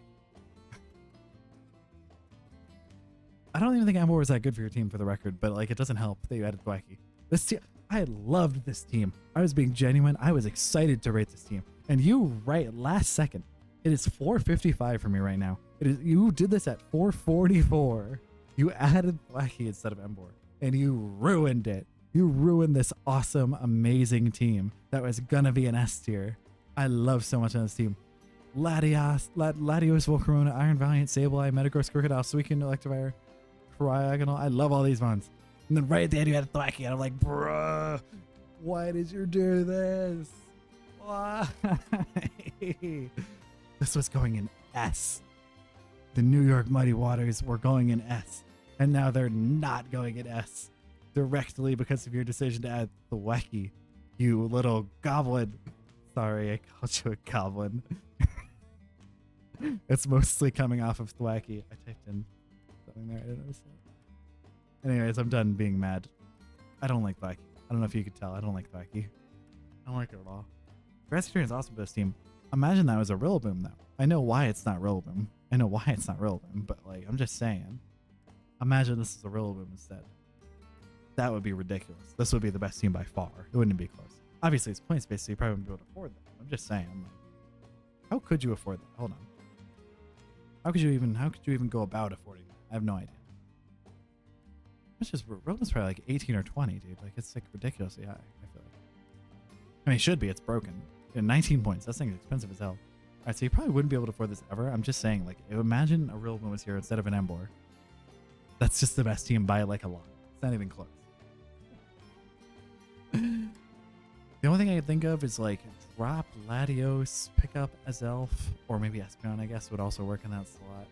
Speaker 1: I don't even think Amber was that good for your team, for the record, but like it doesn't help that you added Thwacky. This team, I loved this team. I was being genuine. I was excited to rate this team. And you right last second. It is 455 for me right now. It is, you did this at 444. You added Thwacky instead of Embor, and you ruined it. You ruined this awesome, amazing team that was gonna be an S tier. I love so much on this team. Latios, Volcarona, Iron Valiant, Sableye, Metagross, Crocodile, Suicune, Electivire, Cryogonal. I love all these ones. And then right at the end you had Thwacky, and I'm like, bruh, why did you do this? Why? This was going in S. The New York Muddy Waters were going in S. And now they're not going in S. Directly because of your decision to add Thwacky. You little goblin. Sorry, I called you a goblin. It's mostly coming off of Thwacky. I typed in something there. I didn't notice that. Anyways, I'm done being mad. I don't like Thwacky. I don't know if you could tell. I don't like Thwacky. I don't like it at all. Grassy Terrain is awesome for this team. Imagine that was a Rillaboom, though. I know why it's not Rillaboom. I know why it's not Rillaboom, but like, I'm just saying. Imagine this is a Rillaboom instead. That would be ridiculous. This would be the best team by far. It wouldn't be close. Obviously, it's points based, so you probably wouldn't be able to afford that. I'm just saying. Like, how could you afford that? Hold on. How could you even go about affording that? I have no idea. It's just Rillaboom's probably like 18 or 20, dude. Like, it's like ridiculously high, I feel like. I mean, it should be. It's broken. 19 points. That thing is expensive as hell. All right, so you probably wouldn't be able to afford this ever. I'm just saying, like, imagine a Rillaboom was here instead of an Embor. That's just the best team by like a lot. It's not even close. The only thing I can think of is like drop Latios, pick up Azelf, or maybe Espeon, I guess, would also work in that slot.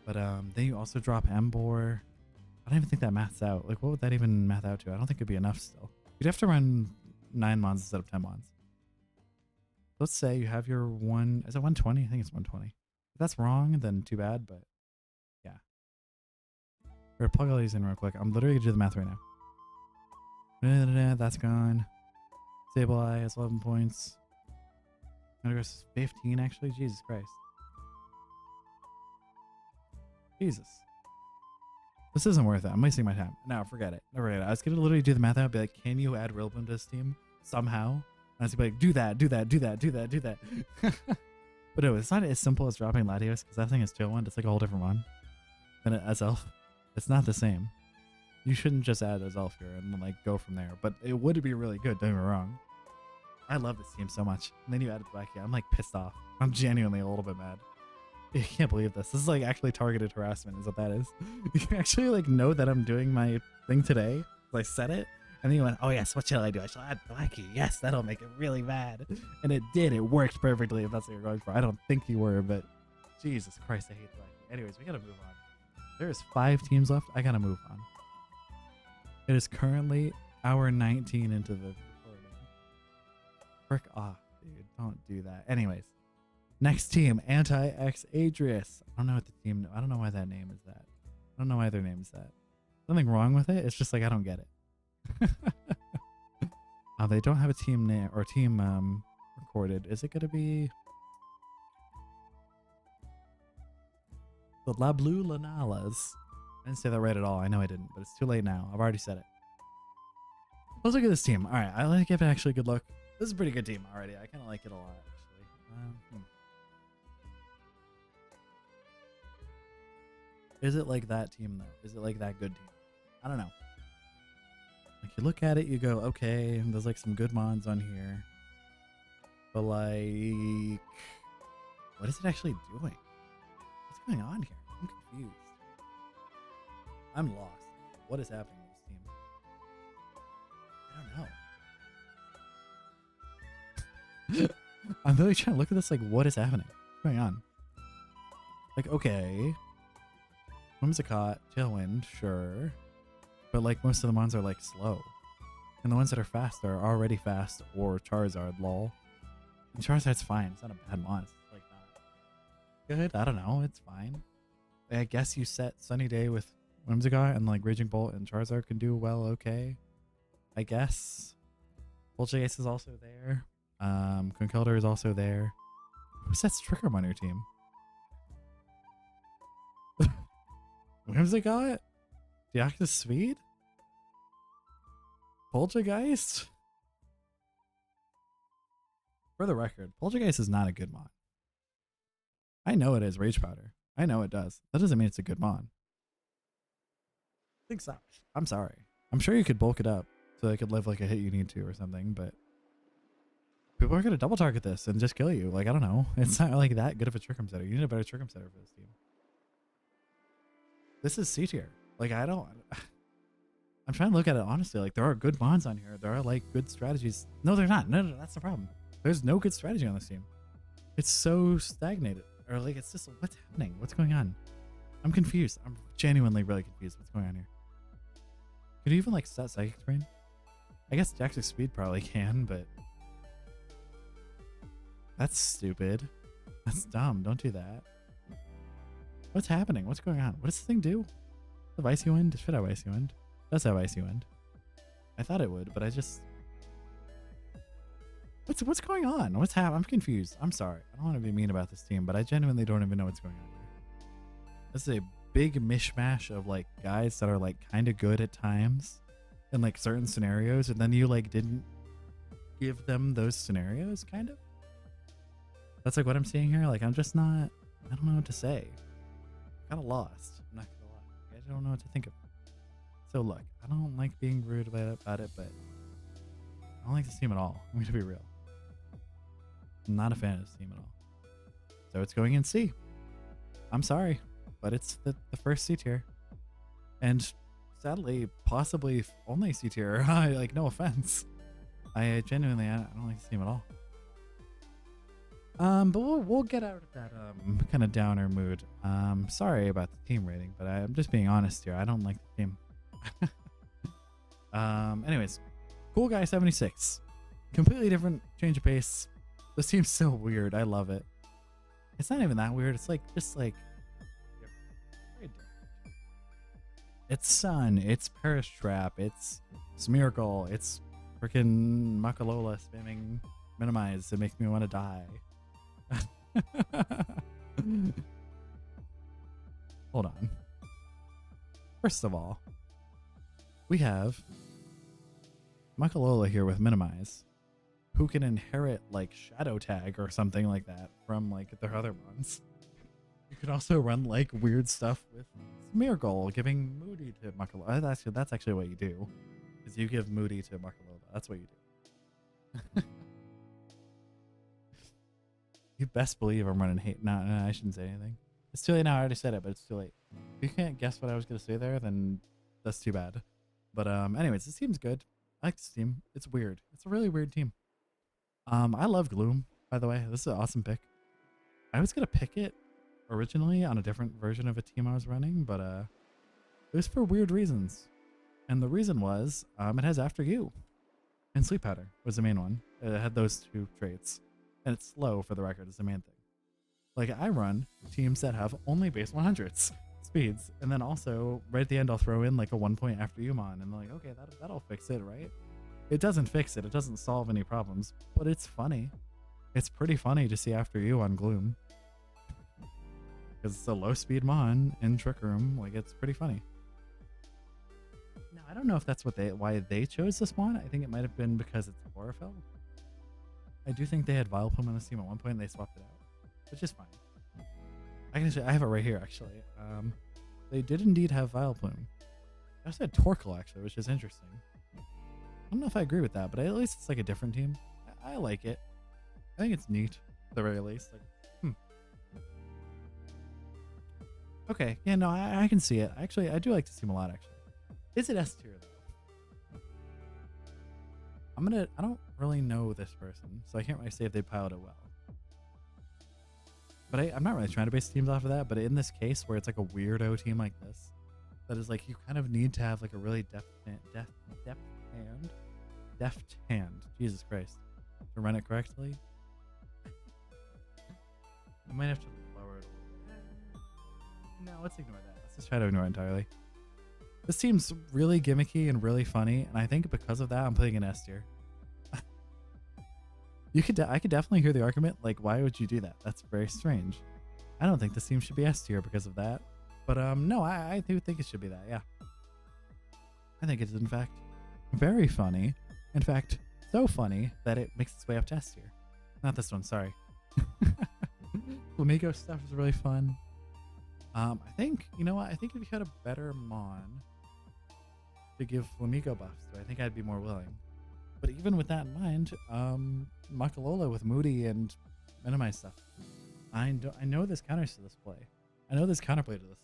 Speaker 1: But then you also drop Embor. I don't even think that maths out. Like, what would that even math out to? I don't think it'd be enough still. You'd have to run 9 Mons instead of 10 Mons. Let's say you have your one. Is it 120? I think it's 120. If that's wrong, then too bad, but yeah. We're gonna plug all these in real quick. I'm literally gonna do the math right now. That's gone. Sableye has 11 points. Metagross is 15 actually. Jesus Christ. Jesus. This isn't worth it. I'm wasting my time. No, forget it. Never forget it. I was gonna literally do the math out and be like, can you add Rillaboom to this team somehow? And I was gonna be like, do that. But no, it's not as simple as dropping Latios, because that thing is Tailwind. It's like a whole different one than an Azelf. It's not the same. You shouldn't just add Azelf here and like go from there. But it would be really good, don't get me wrong. I love this team so much. And then you added Thwacky. I'm like pissed off. I'm genuinely a little bit mad. I can't believe this. This is like actually targeted harassment is what that is. You can actually like know that I'm doing my thing today. I said it. And then you went, oh yes, what shall I do? I shall add Thwacky. Yes, that'll make it really mad. And it did. It worked perfectly if that's what you're going for. I don't think you were, but Jesus Christ, I hate Thwacky. Anyways, we gotta move on. There's 5 teams left. I gotta move on. It is currently hour 19 into the recording. Frick off, dude. Don't do that. Anyways, next team, ANTIxAdreus. I don't know what the team. I don't know why that name is that. I don't know why their name is that. Something wrong with it? It's just like I don't get it. They don't have a team name or team recorded. Is it gonna be the La Blue Lanalas? I didn't say that right at all. I know I didn't, but it's too late now. I've already said it. Let's look at this team. All right, I like give it actually a good look. This is a pretty good team already. I kind of like it a lot, actually. Is it like that team though? Is it like that good team? I don't know. Like you look at it, you go, okay, there's like some good mons on here. But like, what is it actually doing? What's going on here? I'm confused. I'm lost. What is happening with this team? I don't know. I'm really trying to look at this like, what is happening? What's going on? Like, okay. Whimsicott, Tailwind, sure. But like most of the mons are like slow. And the ones that are fast are already fast or Charizard, lol. And Charizard's fine. It's not a bad mon. It's like not good. I don't know. It's fine. I guess you set Sunny Day with Whimsicott and like Raging Bolt and Charizard can do well, okay. I guess. Poltergeist is also there. Conkeldurr is also there. Who sets Trick Room on your team? Whimsicott? Deactus Speed? Poltergeist? For the record, Poltergeist is not a good mon. I know it is Rage Powder. I know it does. That doesn't mean it's a good mon. I think so. I'm sorry. I'm sure you could bulk it up so it could live like a hit you need to or something, but people are going to double target this and just kill you. Like, I don't know. It's not like that good of a Trick Room setter. You need a better Trick Room setter for this team. This is C tier. Like, I don't... I'm trying to look at it honestly. Like, there are good mons on here. There are, like, good strategies. No, they're not. No, that's the problem. There's no good strategy on this team. It's so stagnated. Or, like, it's just... What's happening? What's going on? I'm confused. I'm genuinely really confused. What's going on here? Could you even, like, set Psychic Screen? I guess Deactus Speed probably can, but... That's stupid. That's dumb. Don't do that. What's happening? What's going on? What does this thing do? Have Icy Wind? Should have Icy Wind. Does have Icy Wind. I thought it would, but I just... What's going on? What's happening? I'm confused. I'm sorry. I don't want to be mean about this team, but I genuinely don't even know what's going on here. This is a big mishmash of like guys that are like kind of good at times in like certain scenarios, and then you like didn't give them those scenarios, kind of. That's like what I'm seeing here. Like I'm just not... I don't know what to say. Kind of lost. I'm not gonna lie. I don't know what to think of. So look, I don't like being rude about it, but I don't like this team at all. I'm gonna be real. I'm not a fan of this team at all. So it's going in C. I'm sorry, but it's the first C tier, and sadly, possibly only C tier. Like no offense. I genuinely I don't like this team at all. But we'll get out of that kind of downer mood. Sorry about the team rating, but I'm just being honest here. I don't like the team. Anyways, Cool Guy 76. Completely different change of pace. This team's so weird. I love it. It's not even that weird. It's like just like very different. It's Sun. It's Perish Trap. It's Smeargle. It's freaking Makalola spamming Minimize. It makes me want to die. Hold on. First of all, we have Makalola here with Minimize, who can inherit like Shadow Tag or something like that from like their other ones. You could also run like weird stuff with Smeargle, giving Moody to Makalola. That's actually what you do, is you give Moody to Makalola. That's what you do. You best believe I'm running hate. No, I shouldn't say anything. It's too late now. I already said it, but it's too late. If you can't guess what I was going to say there, then that's too bad. But anyways, this team's good. I like this team. It's weird. It's a really weird team. I love Gloom, by the way. This is an awesome pick. I was going to pick it originally on a different version of a team I was running, but it was for weird reasons. And the reason was it has After You. And Sleep Powder was the main one. It had those two traits. And it's slow, for the record, is the main thing. Like, I run teams that have only base 100s speeds, and then also, right at the end, I'll throw in, like, a 1 point After You mon, and I'm like, okay, that'll fix it, right? It doesn't fix it. It doesn't solve any problems, but it's funny. It's pretty funny to see After You on Gloom. Because it's a low-speed mon in Trick Room. Like, it's pretty funny. Now, I don't know if that's why they chose this mon. I think it might have been because it's chlorophyll. I do think they had Vileplume on this team at one point and they swapped it out, which is fine. I have it right here actually. they did indeed have Vileplume. I said Torkoal actually, which is interesting. I don't know if I agree with that, but at least it's like a different team. I like it. I think it's neat, at the very least. Like, Okay, yeah, no, I can see it. Actually, I do like this team a lot, actually. Is it S tier, though? I don't really know this person, so I can't really say if they pilot it well. But I'm not really trying to base teams off of that, but in this case, where it's like a weirdo team like this, that is like, you kind of need to have like a really deft hand, Jesus Christ, to run it correctly. I might have to lower it a little bit. No, let's ignore that. Let's just try to ignore it entirely. This team's really gimmicky and really funny, and I think because of that, I'm putting an S tier. I could definitely hear the argument, like, why would you do that? That's very strange. I don't think this team should be S tier because of that. But no, I do think it should be that, yeah. I think it's in fact very funny. In fact, so funny that it makes its way up to S tier. Not this one, sorry. Flamigo stuff is really fun. I think, you know what? I think if you had a better Mon to give Flamigo buffs to, I think I'd be more willing. But even with that in mind, Makalola with Moody and Minimize stuff. I know there's counters to this play. I know there's counterplay to this.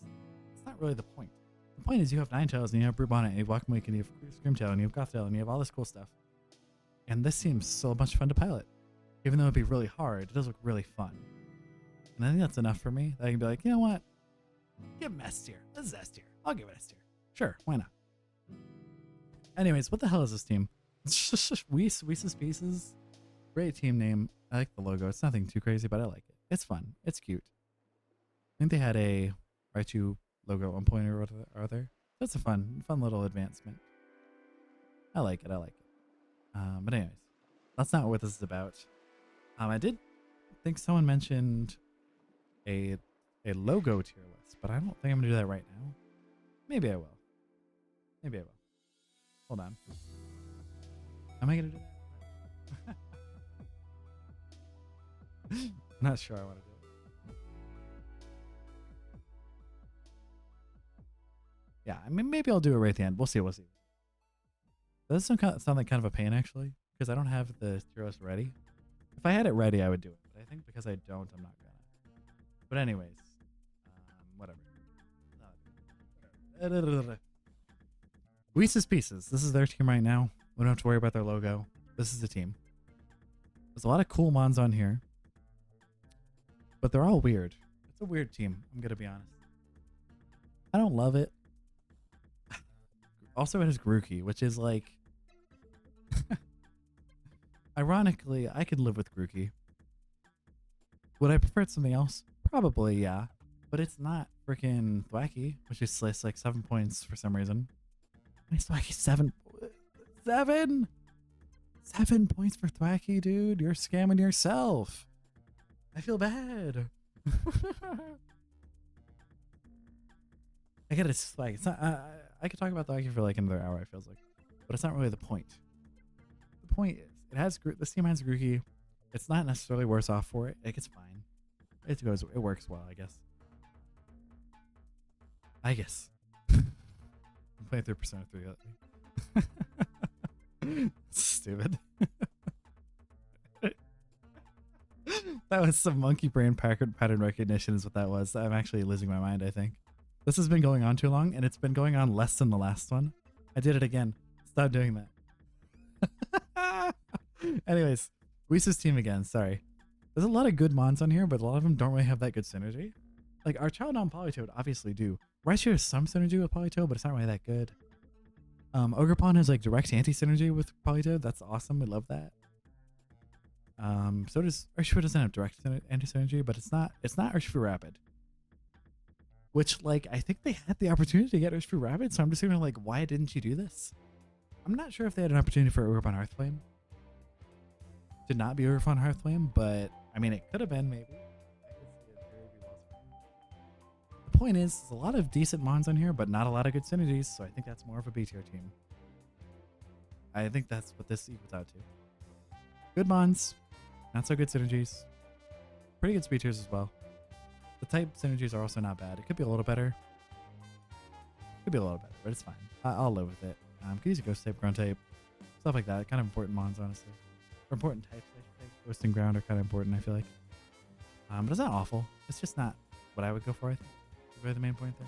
Speaker 1: It's not really the point. The point is you have Ninetales and you have Brute Bonnet and you have Wakamik and you have Screamtail and you have Gothtail and you have all this cool stuff. And this seems so much fun to pilot. Even though it'd be really hard, it does look really fun. And I think that's enough for me. That I can be like, you know what? Give him S tier. This is S tier. I'll give it S tier. Sure, why not? Anyways, what the hell is this team? Weese's Pieces. Great team name. I like the logo. It's nothing too crazy, but I like it. It's fun. It's cute. I think they had a Raichu logo at one point or other. That's a fun little advancement. I like it. I like it. But anyways, that's not what this is about. I did think someone mentioned a logo tier list, but I don't think I'm gonna do that right now. Maybe I will. Maybe I will. Hold on. Am I gonna do that? I'm not sure I want to do it. Yeah, I mean, maybe I'll do it right at the end. We'll see. We'll see. Does this sound like kind of a pain, actually? Because I don't have the tier list ready. If I had it ready, I would do it. But I think because I don't, I'm not gonna. But anyways, whatever. Weese's Pieces. This is their team right now. We don't have to worry about their logo. This is the team. There's a lot of cool mons on here. But they're all weird. It's a weird team, I'm going to be honest. I don't love it. Also, it has Grookey, which is like... Ironically, I could live with Grookey. Would I prefer something else? Probably, yeah. But it's not freaking Thwacky, which is sliced like 7 points for some reason. Nice Thwacky, 7 points for Thwacky, dude. You're scamming yourself. I feel bad. I get it's like it's not. I could talk about Thwacky for like another hour. It feels like, but it's not really the point. The point is, this team has Grookey. It's not necessarily worse off for it. Like, it's fine. It works well, I guess. I'm playing 3% of 3 Stupid. That was some monkey brain pattern recognition is what that was. I'm actually losing my mind, I think. This has been going on too long, and it's been going on less than the last one. I did it again. Stop doing that. Anyways, Weese's team again. Sorry. There's a lot of good mons on here, but a lot of them don't really have that good synergy. Like, our Child-on Politoed obviously do. Raichu has some synergy with Politoed, but it's not really that good. Ogerpon has like direct anti-synergy with Politoed. That's awesome. We love that. So does Urshifu doesn't have direct anti-synergy, but it's not Urshifu Rapid. Which, like, I think they had the opportunity to get Urshifu Rapid, so I'm just gonna like, why didn't you do this? I'm not sure if they had an opportunity for Ogerpon Hearthflame to not be Ogerpon Hearthflame, but I mean, it could have been maybe. The point is, there's a lot of decent mons on here, but not a lot of good synergies, so I think that's more of a B tier team. I think that's what this equals out to. Good mons, not so good synergies. Pretty good speed tiers as well. The type synergies are also not bad. It could be a little better. Could be a little better, but it's fine. I'll live with it. Could use a ghost type, ground type, stuff like that. Kind of important mons, honestly. Or important types, I should say. Ghost and ground are kind of important, I feel like. But it's not awful. It's just not what I would go for, I think. Is really the main point there.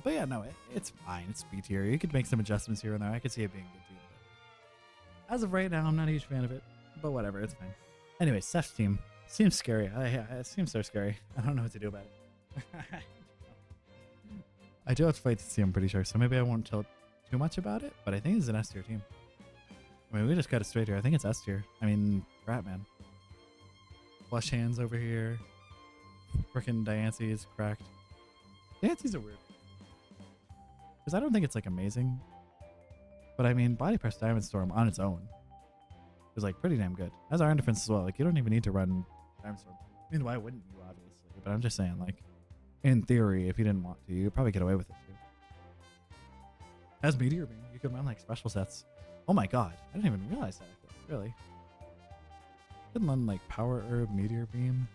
Speaker 1: But yeah, no, it's fine. It's B tier. You could make some adjustments here and there. I could see it being a good team. But as of right now, I'm not a huge fan of it. But whatever, it's fine. Anyway, Seph's team seems scary. It seems so scary. I don't know what to do about it. I do have to fight to see, I'm pretty sure. So maybe I won't tell too much about it. But I think it's an S tier team. I mean, we just got it straight here. I think it's S tier. I mean, crap, man. Flush hands over here. Frickin' Diancie is cracked. Diancie's a weird. Because I don't think it's like amazing. But I mean, Body Press Diamond Storm on its own is like pretty damn good. As Iron Defense as well. Like, you don't even need to run Diamond Storm. I mean, why wouldn't you, obviously? But I'm just saying, like, in theory, if you didn't want to, you'd probably get away with it too. As Meteor Beam, you could run like special sets. Oh my god, I didn't even realize that. Really? Couldn't run like Power Herb, Meteor Beam.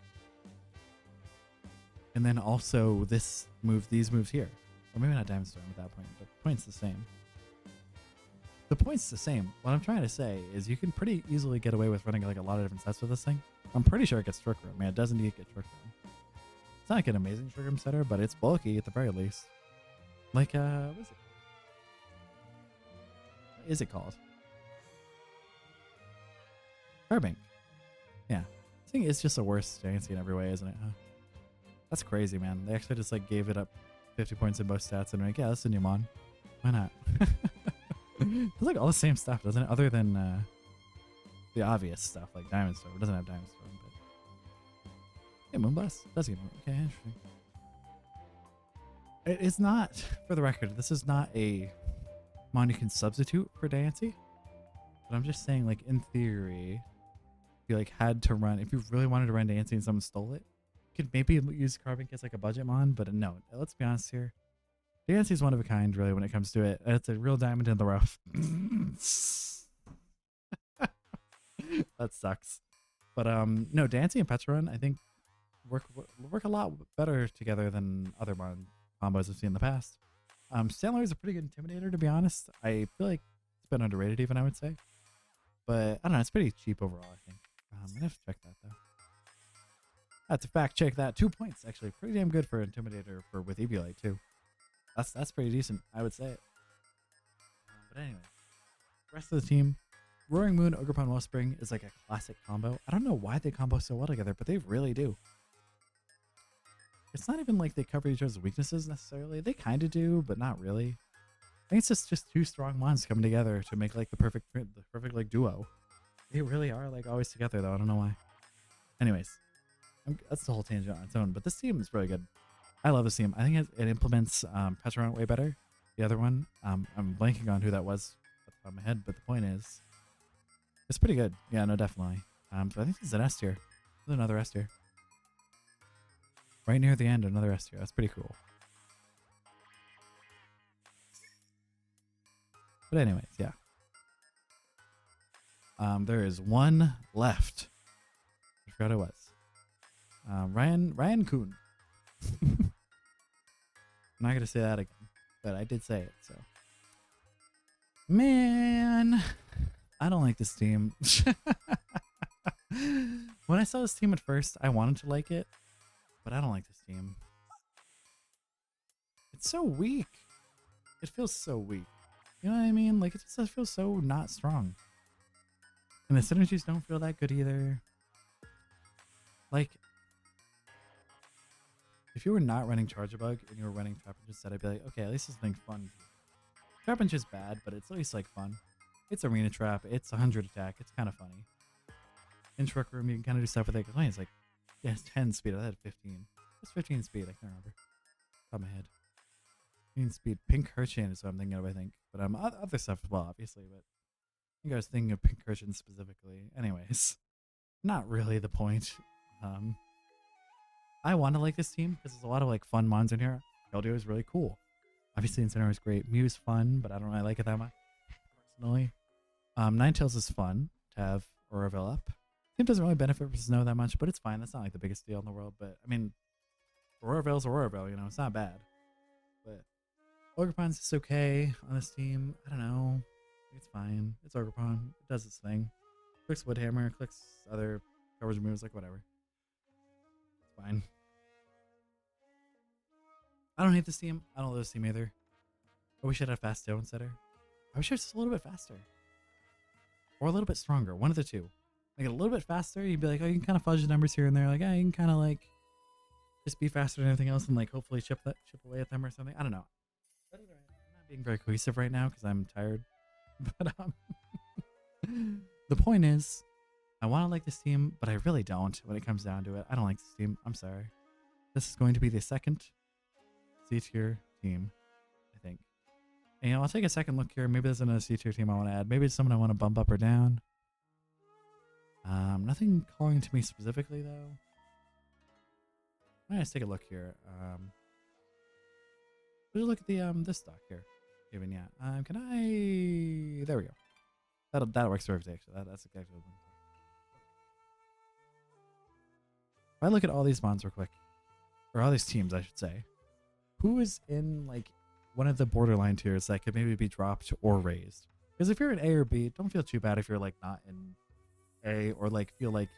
Speaker 1: And then also this move, these moves here. Or maybe not Diamond Storm at that point, but the point's the same. The point's the same. What I'm trying to say is you can pretty easily get away with running like a lot of different sets with this thing. I'm pretty sure it gets Trick Room. Man, it doesn't need to get Trick Room. It's not like an amazing Trick Room setter, but it's bulky at the very least. Like, what is it? What is it called? Farbank. Yeah. I think it's just a worse Diancie in every way, isn't it? Huh? That's crazy, man. They actually just like gave it up 50 points in both stats and like, yeah, that's a new mon. Why not? It's like all the same stuff, doesn't it? Other than the obvious stuff like Diamond Storm. It doesn't have Diamond Storm, but yeah, Moonblast does get more. Okay, interesting. It's not, for the record, this is not a mon you can substitute for Diancie. But I'm just saying, like, in theory, if you like had to run, if you really wanted to run Diancie and someone stole it, you could maybe use Carbink as like a budget mon, but no, let's be honest here. Diancie's one of a kind, really, when it comes to it. It's a real diamond in the rough. That sucks. But no, Diancie and Petrarun, I think, work a lot better together than other mon combos I've seen in the past. Sandler is a pretty good intimidator, to be honest. I feel like it's been underrated, even, I would say. But I don't know, it's pretty cheap overall, I think. I'm gonna have to check that though. I have to fact check that. 2 points, actually, pretty damn good for intimidator with Eviolite too. That's pretty decent, I would say. But anyway, rest of the team, Roaring Moon, Ogerpon, Wellspring is like a classic combo. I don't know why they combo so well together, but they really do. It's not even like they cover each other's weaknesses necessarily. They kind of do, but not really. I think it's just two strong mons coming together to make like the perfect like duo. They really are like always together though. I don't know why. Anyways, that's the whole tangent on its own. But this team is really good. I love this team. I think it implements Petrarun way better. The other one, I'm blanking on who that was at the top of my head, but the point is, it's pretty good. Yeah, no, definitely. So I think this is an S tier. This is another S tier. Right near the end, another S tier. That's pretty cool. But anyways, yeah. There is one left. I forgot who it was. Ryan Kuhn. I'm not gonna say that again, but I did say it. So, man, I don't like this team. When I saw this team at first, I wanted to like it, but I don't like this team. It's so weak. It feels so weak. You know what I mean? Like, it just feels so not strong. And the synergies don't feel that good either. Like, if you were not running Charge Bug and you were running Trapinch instead, I'd be like, okay, at least it's something fun. Trapinch is bad, but it's at least like fun. It's Arena Trap, it's 100 attack, it's kind of funny. In Trick Room, you can kind of do stuff with it. Because it's like, yeah, it's 10 speed. I had 15. It's 15 speed, I can't remember. Top of my head. 15 speed. Pink Urchin is what I'm thinking of, I think. But other stuff as well, obviously. But I think I was thinking of Pink Urchin specifically. Anyways, not really the point. I want to like this team because there's a lot of like fun mons in here. Keldeo is really cool. Obviously, Incineroar is great. Mew's fun, but I don't really like it that much personally. Ninetales is fun to have Oroville up. Team doesn't really benefit from Snow that much, but it's fine. That's not like the biggest deal in the world. But I mean, Aurora Veil's Aurora Veil, you know, it's not bad. But Ogerpon's just okay on this team. I don't know. It's fine. It's Ogerpon. It does its thing. Clicks Woodhammer, clicks other coverage moves, like whatever. It's fine. I don't hate this team. I don't love this team either. I wish I had a fast Stone setter. I wish it was just a little bit faster. Or a little bit stronger. One of the two. Like a little bit faster, you'd be like, oh, you can kind of fudge the numbers here and there. Like, yeah, you can kind of like just be faster than anything else and like hopefully chip away at them or something. I don't know. I'm not being very cohesive right now because I'm tired. But the point is, I want to like this team, but I really don't when it comes down to it. I don't like this team. I'm sorry. This is going to be the second C tier team, I think. And, you know, I'll take a second look here. Maybe there's another C tier team I want to add. Maybe it's someone I want to bump up or down. Nothing calling to me specifically though. Let's take a look here. Let's look at the this stock here. Even yeah. Can I? There we go. That works perfectly. Actually, that's exactly what I'm looking for. If I look at all these bonds real quick, or all these teams, I should say, who is in like one of the borderline tiers that could maybe be dropped or raised? Because if you're in A or B, don't feel too bad if you're like not in A or like feel like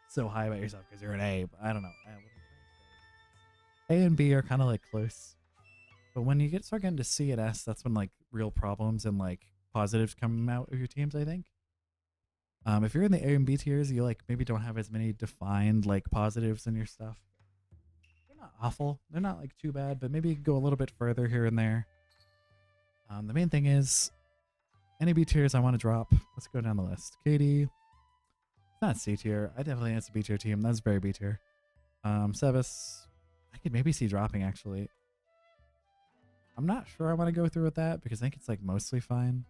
Speaker 1: so high about yourself because you're an A. But I don't know. A and B are kind of like close. But when you start getting to C and S, that's when like real problems and like positives come out of your teams, I think. If you're in the A and B tiers, you like maybe don't have as many defined like positives in your stuff. They're not awful. They're not like too bad, but maybe you could go a little bit further here and there. The main thing is any B tiers I want to drop. Let's go down the list. Katie. It's not C tier. I definitely think it's a B tier team. That's very B tier. Sebas. I could maybe see dropping actually. I'm not sure I want to go through with that because I think it's like mostly fine.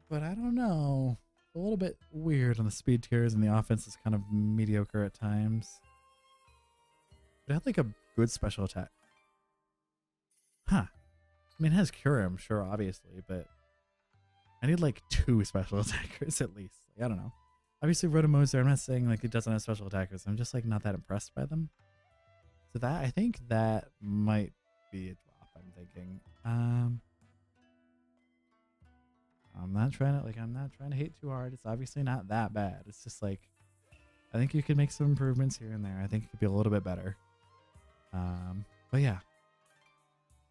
Speaker 1: But I don't know. It's a little bit weird on the speed tiers and the offense is kind of mediocre at times. But it had like a good special attack. Huh. I mean, it has Curum, sure, obviously, but I need like 2 special attackers at least. Like, I don't know. Obviously, Rotomoser, I'm not saying like it doesn't have special attackers. I'm just like not that impressed by them. So that, I think that might be a drop, I'm thinking. I'm not trying to hate too hard. It's obviously not that bad. It's just like, I think you could make some improvements here and there. I think it could be a little bit better. But yeah.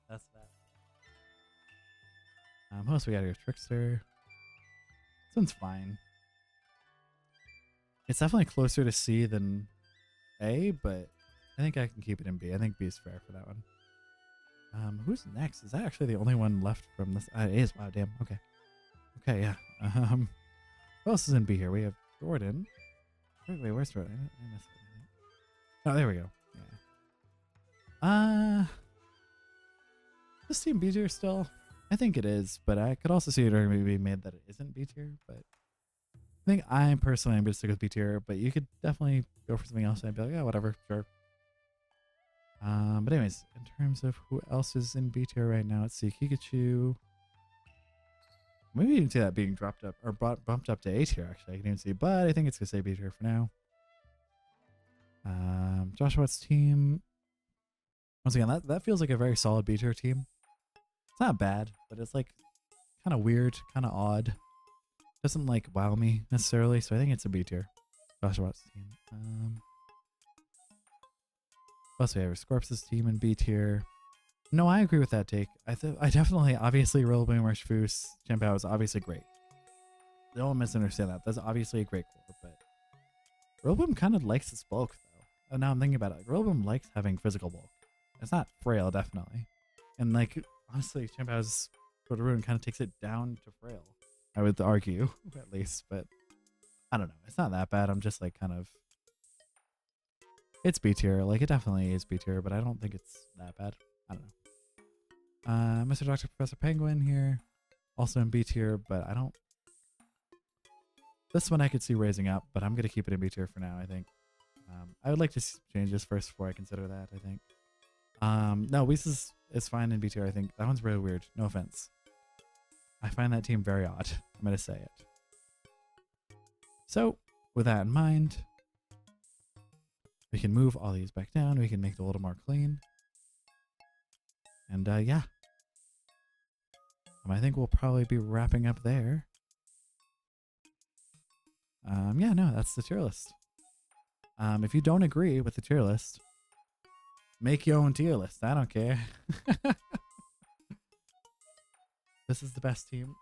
Speaker 1: That's that. What else we got here? Trikster. This one's fine. It's definitely closer to C than A, but I think I can keep it in B. I think B is fair for that one. Who's next? Is that actually the only one left from this? It is. Wow, damn. Okay. Okay, yeah. Who else is in B here? We have Jordan. Wait, where's Jordan? I missed it. Oh, there we go. Yeah. This team B tier still? I think it is, but I could also see it maybe made that it isn't B tier, but I think I personally am going to stick with B tier, but you could definitely go for something else and I'd be like, yeah, whatever, sure. But anyways, in terms of who else is in B tier right now, let's see, Keegachu. Maybe you can see that being dropped up or bumped up to A tier actually. I can even see, but I think it's gonna say B tier for now. Joshawott's team. Once again, that feels like a very solid B tier team. It's not bad, but it's like kind of weird, kind of odd. Doesn't like wow me necessarily, so I think it's a B tier. Joshawott's team. Plus we have Scorpzz' team in B tier. No, I agree with that take. I definitely, obviously, YungElmersGlue Chien-Pao is obviously great. Don't misunderstand that. That's obviously a great core, but Rillaboom kind of likes its bulk, though. And now I'm thinking about it. Like, Rillaboom likes having physical bulk. It's not frail, definitely. And, like, honestly, Chien-Pao's Ruin kind of takes it down to frail. I would argue, at least, but I don't know. It's not that bad. I'm just, like, kind of... It's B tier. Like, it definitely is B tier, but I don't think it's that bad. I don't know. Mr. Dr. Professor Penguin here. Also in B tier, but I don't... This one I could see raising up, but I'm going to keep it in B tier for now, I think. I would like to change this first before I consider that, I think. No, Weese is fine in B tier, I think. That one's really weird. No offense. I find that team very odd. I'm going to say it. So, with that in mind... We can move all these back down. We can make it a little more clean. And yeah. I think we'll probably be wrapping up there. Yeah, no, that's the tier list. If you don't agree with the tier list, make your own tier list. I don't care. This is the best team.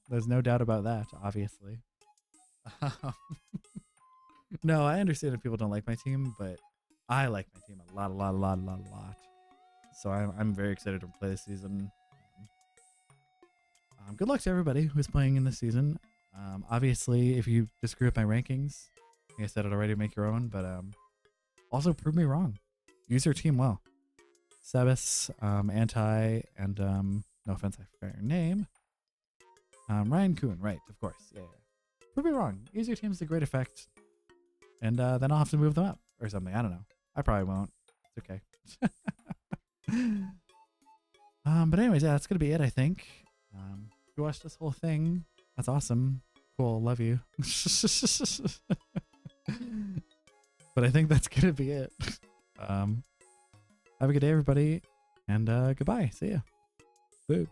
Speaker 1: There's no doubt about that, obviously. No, I understand if people don't like my team, but I like my team a lot. So I'm very excited to play this season. Good luck to everybody who's playing in this season. Obviously, if you disagree with my rankings, like I said it already, make your own, but also prove me wrong. Use your team well. Sebas, Anti, and no offense, I forgot your name. Ryan Kuhn, right, of course. Yeah. Prove me wrong. Use your teams to great effect. And then I'll have to move them up or something. I don't know. I probably won't. It's okay. But anyways, yeah, that's going to be it, I think. If you watched this whole thing, that's awesome. Cool, love you. But I think that's going to be it. Have a good day, everybody. And goodbye. See ya. Boo.